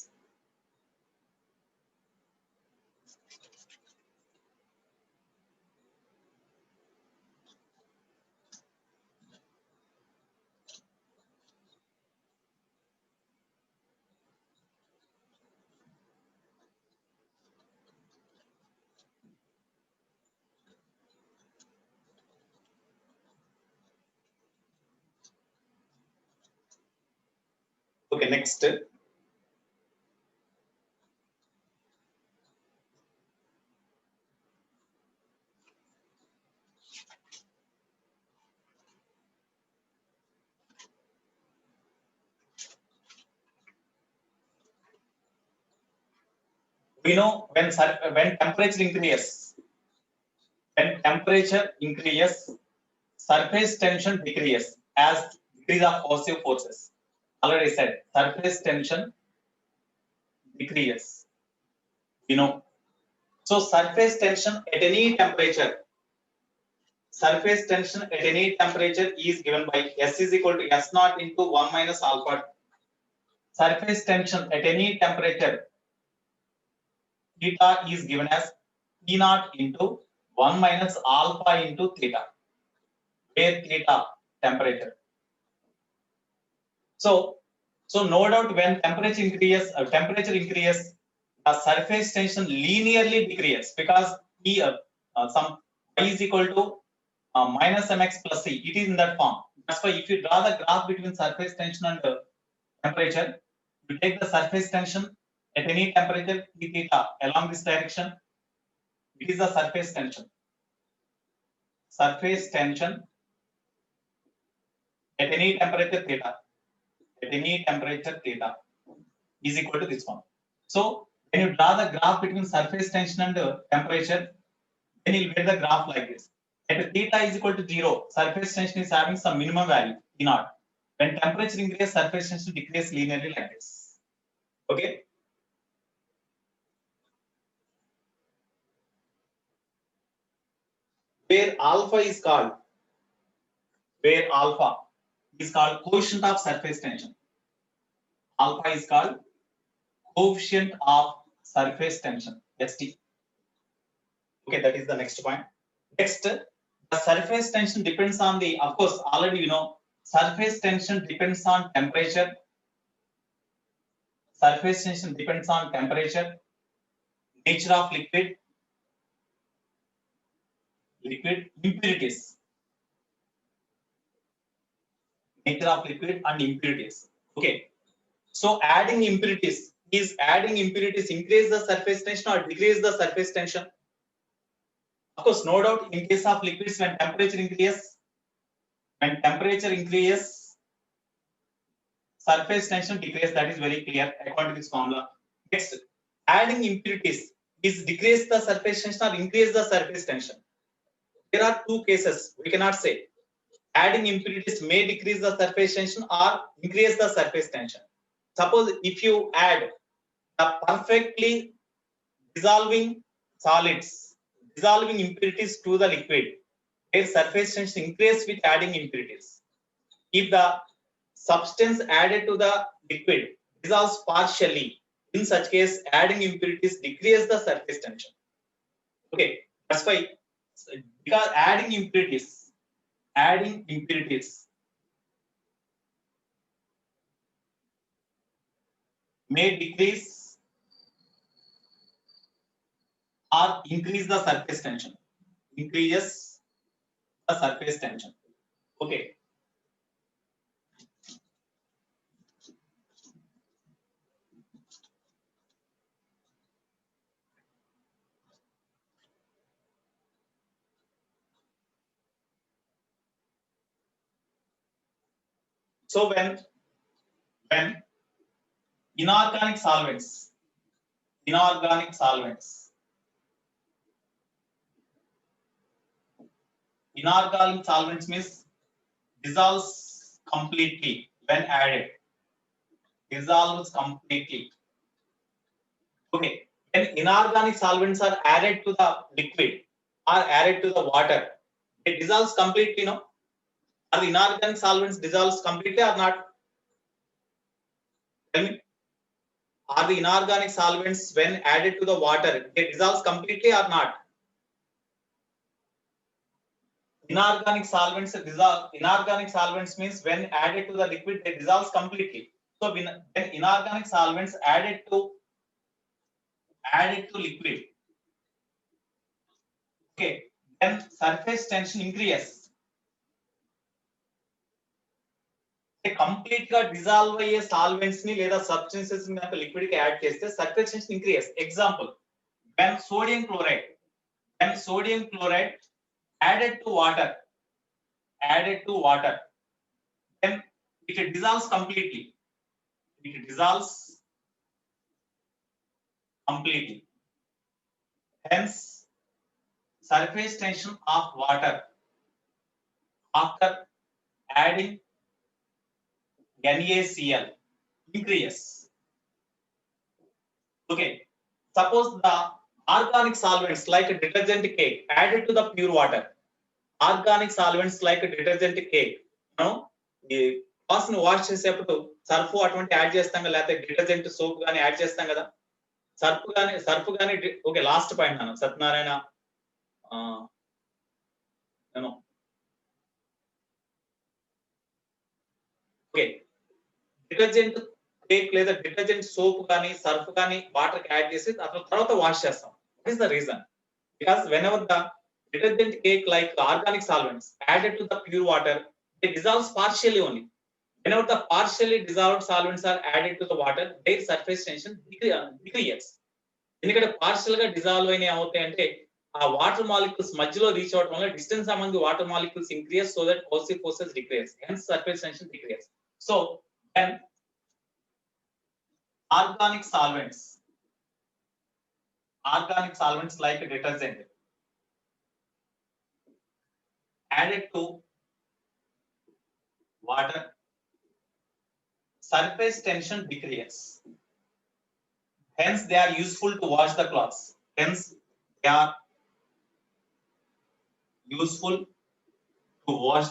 Okay, next. We know when temperature increases, surface tension decreases as decrease of positive forces. Already said, surface tension decreases. You know, so surface tension at any temperature. Surface tension at any temperature is given by S is equal to S naught into 1 minus alpha. Surface tension at any temperature theta is given as T naught into 1 minus alpha into theta, where theta temperature. So no doubt when temperature increases, the surface tension linearly decreases because E, some Y is equal to minus mx plus C. It is in that form. That's why if you draw the graph between surface tension and temperature, you take the surface tension at any temperature T theta along this direction. It is the surface tension. Surface tension at any temperature theta. At any temperature theta is equal to this one. So when you draw the graph between surface tension and temperature, then you'll get the graph like this. At theta is equal to 0, surface tension is having some minimum value, T naught. When temperature increases, surface tension decreases linearly like this. Okay. Where alpha is called coefficient of surface tension. Alpha is called coefficient of surface tension, ST. Okay, that is the next point. Next, the surface tension depends on the, of course, already you know, surface tension depends on temperature. surface tension depends on temperature, nature of liquid, impurities, nature of liquid and impurities. Okay, so adding impurities increase the surface tension or decrease the surface tension? Of course, no doubt, in case of liquids, when temperature increases, surface tension decreases. That is very clear according to this formula. Next, adding impurities is decrease the surface tension or increase the surface tension? There are two cases. We cannot say. Adding impurities may decrease the surface tension or increase the surface tension. Suppose if you add the perfectly dissolving solids, dissolving impurities to the liquid, their surface tension increase with adding impurities. If the substance added to the liquid dissolves partially, in such case, adding impurities decrease the surface tension. Okay, that's why, because adding impurities may decrease or increase the surface tension. Increases the surface tension. Okay. So when inorganic solvents means dissolves completely when added. Dissolves completely. Okay. When inorganic solvents are added to the liquid or added to the water, it dissolves completely, no? Are the inorganic solvents dissolves completely or not? Tell me. Are the inorganic solvents, when added to the water, they dissolves completely or not? Inorganic solvents dissolve. Inorganic solvents means when added to the liquid, they dissolves completely. So when inorganic solvents added to liquid, okay, then surface tension increases. Complete గా dissolve అయ్యే solvents ని లేదా substances ని మనకు liquid కి add చేస్తే surface tension increase. Example, when sodium chloride added to water, then it dissolves completely. Hence, surface tension of water after adding NaCl increases. Okay, suppose the organic solvents like a detergent cake added to the pure water. Organic solvents like a detergent cake, ఈ cloth ని wash చేసేటప్పుడు Surf అటువంటి add చేస్తాం కదా, లేకపోతే detergent soap గానీ add చేస్తాం కదా. సర్ఫ్ గానీ ఓకే, లాస్ట్ పాయింట్ నాన్న సత్యనారాయణ. ఓకే, డిటర్జెంట్ కేక్ లేదా డిటర్జెంట్ సోప్ కానీ సర్ఫ్ కానీ వాటర్ కి యాడ్ చేసి తర్వాత వాష్ చేస్తాం. What is the reason? Because when ever the detergent cake like organic solvents added to the pure water, they dissolves partially only. Whenever the partially dissolved solvents are added to the water, their surface tension decreases. ఎందుకంటే partial గా dissolve అయిన ఏమవుతాయి అంటే ఆ water molecules మధ్యలో reach అవడం వల్ల distance among the water molecules increase, so that కోసివ్ forces decrease, hence surface tension decrease. So when organic solvents like detergent added to water, surface tension decreases. Hence, they are useful to wash the clothes. They are useful to wash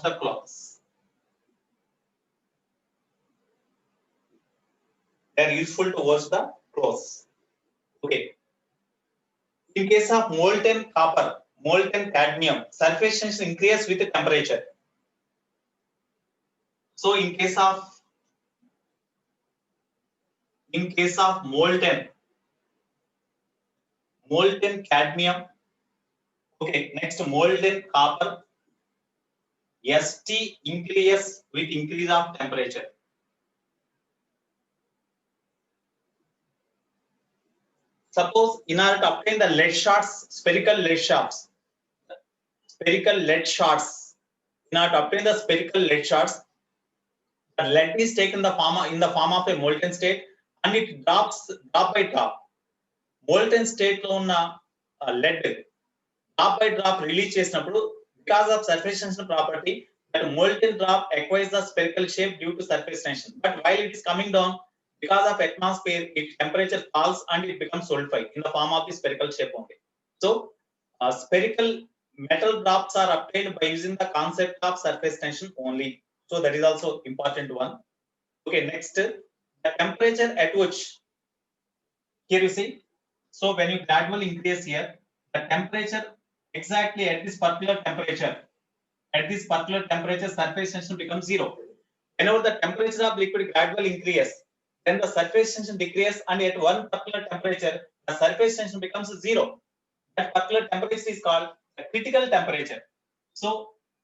the clothes. Okay. In case of molten copper, molten cadmium, surface tension increases with the temperature. So in case of In case of molten cadmium, okay, next molten copper, St increases with increase of temperature. Suppose in order to obtain the lead shards, spherical lead shards, in order to obtain the spherical lead shards, the lead is taken in the form of a molten state and it drops drop by drop. Molten state lo unna lead drop by drop release చేసినప్పుడు because of surface tension property that molten drop acquires the spherical shape due to surface tension, but while it is coming down because of atmosphere its temperature falls and it becomes solidified in the form of the spherical shape only. So spherical metal drops are obtained by using the concept of surface tension only, so that is also important one. Okay, next, the temperature at which, here you see, so when you gradually increase here the temperature, exactly at this particular temperature, surface tension becomes zero. Whenever the temperature of liquid gradually increases, then the surface tension decreases and at one particular temperature the surface tension becomes zero. That particular temperature is called the critical temperature. So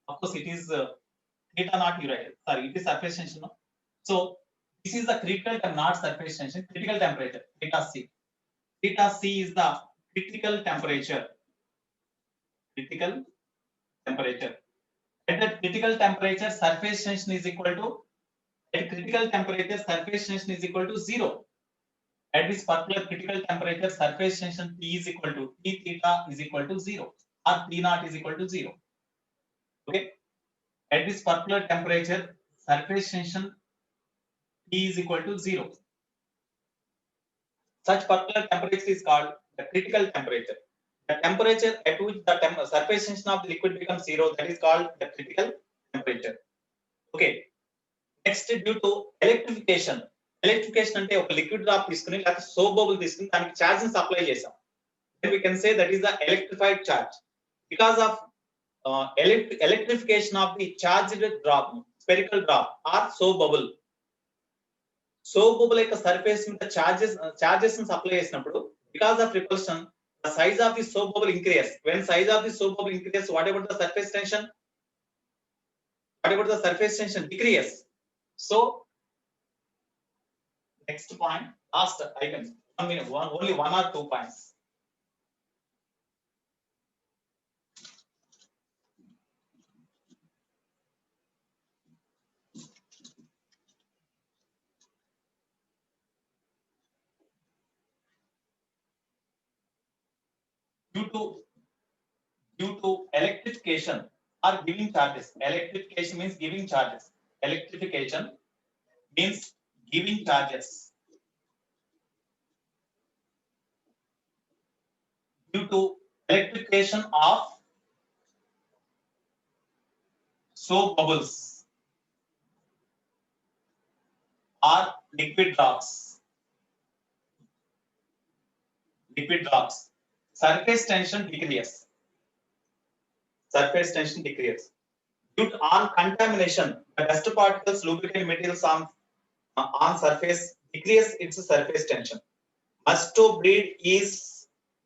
of course it is theta not you right, sorry, it is surface tension, no? So this is the critical, not surface tension, critical temperature, theta c. Theta c is the critical temperature. At that critical temperature surface tension is equal to, at critical temperature surface tension is equal to zero. At this particular critical temperature surface tension T is equal to, T theta is equal to zero or T naught is equal to zero. Okay, at this particular temperature surface tension T is equal to zero. Such particular temperature is called the critical temperature. The temperature at which the surface tension of the liquid becomes zero, that is called the critical temperature. Okay, next, due to electrification అంటే ఒక liquid drop తీసుకుని లేకపోతే soap bubble తీసుకుని దానికి charge ని apply చేసాం, then we can say that is the electrified charge. Because of electrification of the charged drop, spherical drop or soap bubble యొక్క surface మీద charges ని అప్లై చేసినప్పుడు because of repulsion the size of the soap bubble increases. When size of the soap bubble increases, what about the surface tension? Decreases. So next point, last item, only one or two points. Due to electrification or giving charges. Electrification means giving charges. Electrification means giving charges. Due to electrification of soap bubbles or liquid drops, surface tension decreases. Due to on contamination, the dust particles, lubricant materials on surface decrease its surface tension. Mosquito breed is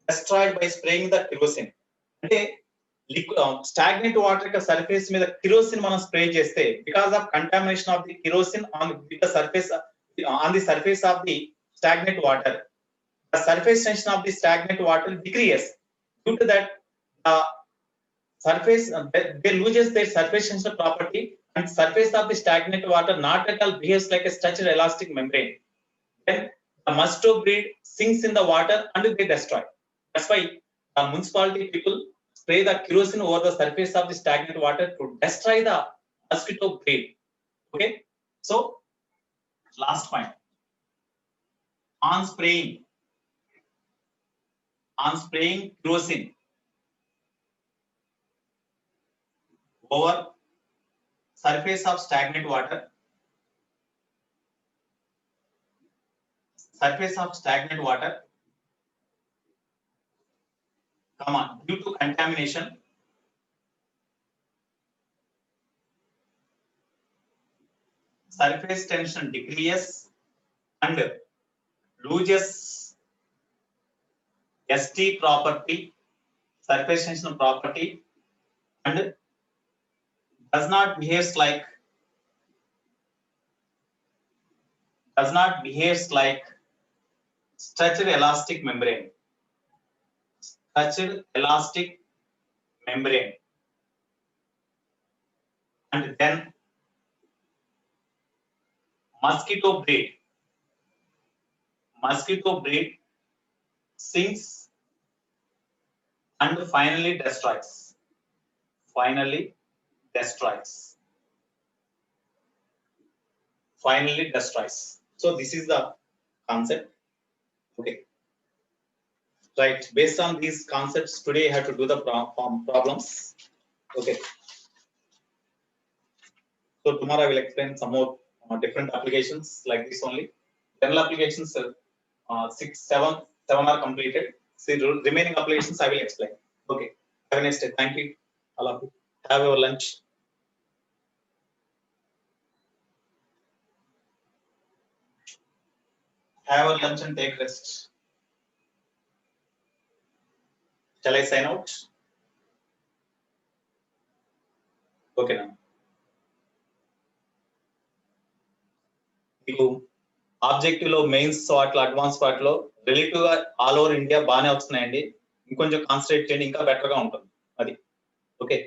destroyed by spraying the kerosene. అంటే stagnant water యొక్క surface మీద kerosene మనం spray చేస్తే, because of contamination of the kerosene on the surface of the stagnant water, the surface tension of the stagnant water decreases. Due to that, surface they loses their surface tension property and surface of the stagnant water not at all behaves like a stretched elastic membrane. Then the mosquito breed sinks in the water and they destroy. That's why the municipality people spray the kerosene over the surface of the stagnant water to destroy the mosquito breed. Okay, so last point, on spraying kerosene over surface of stagnant water, due to contamination, surface tension decreases and loses ST property, surface tension property, and does not behave like stretched elastic membrane. Stretched elastic membrane. And then mosquito breed sinks and finally destroys. Finally destroys. So this is the concept. Okay. Right. Based on these concepts, today I have to do the problems. Okay. So tomorrow I will explain some more different applications like this only. General applications, 7 are completed. See, remaining applications I will explain. Okay. Have a nice day. Thank you. All of you. Have your lunch. Have a lunch and take rest. Shall I sign out? Okay now. మీకు objective లో mains వాటిలో advance వాటిలో relative గా all over India బాగానే వస్తున్నాయండి. ఇంకొంచెం concentrate చేయండి, ఇంకా బెటర్ గా ఉంటుంది అది. ఓకే,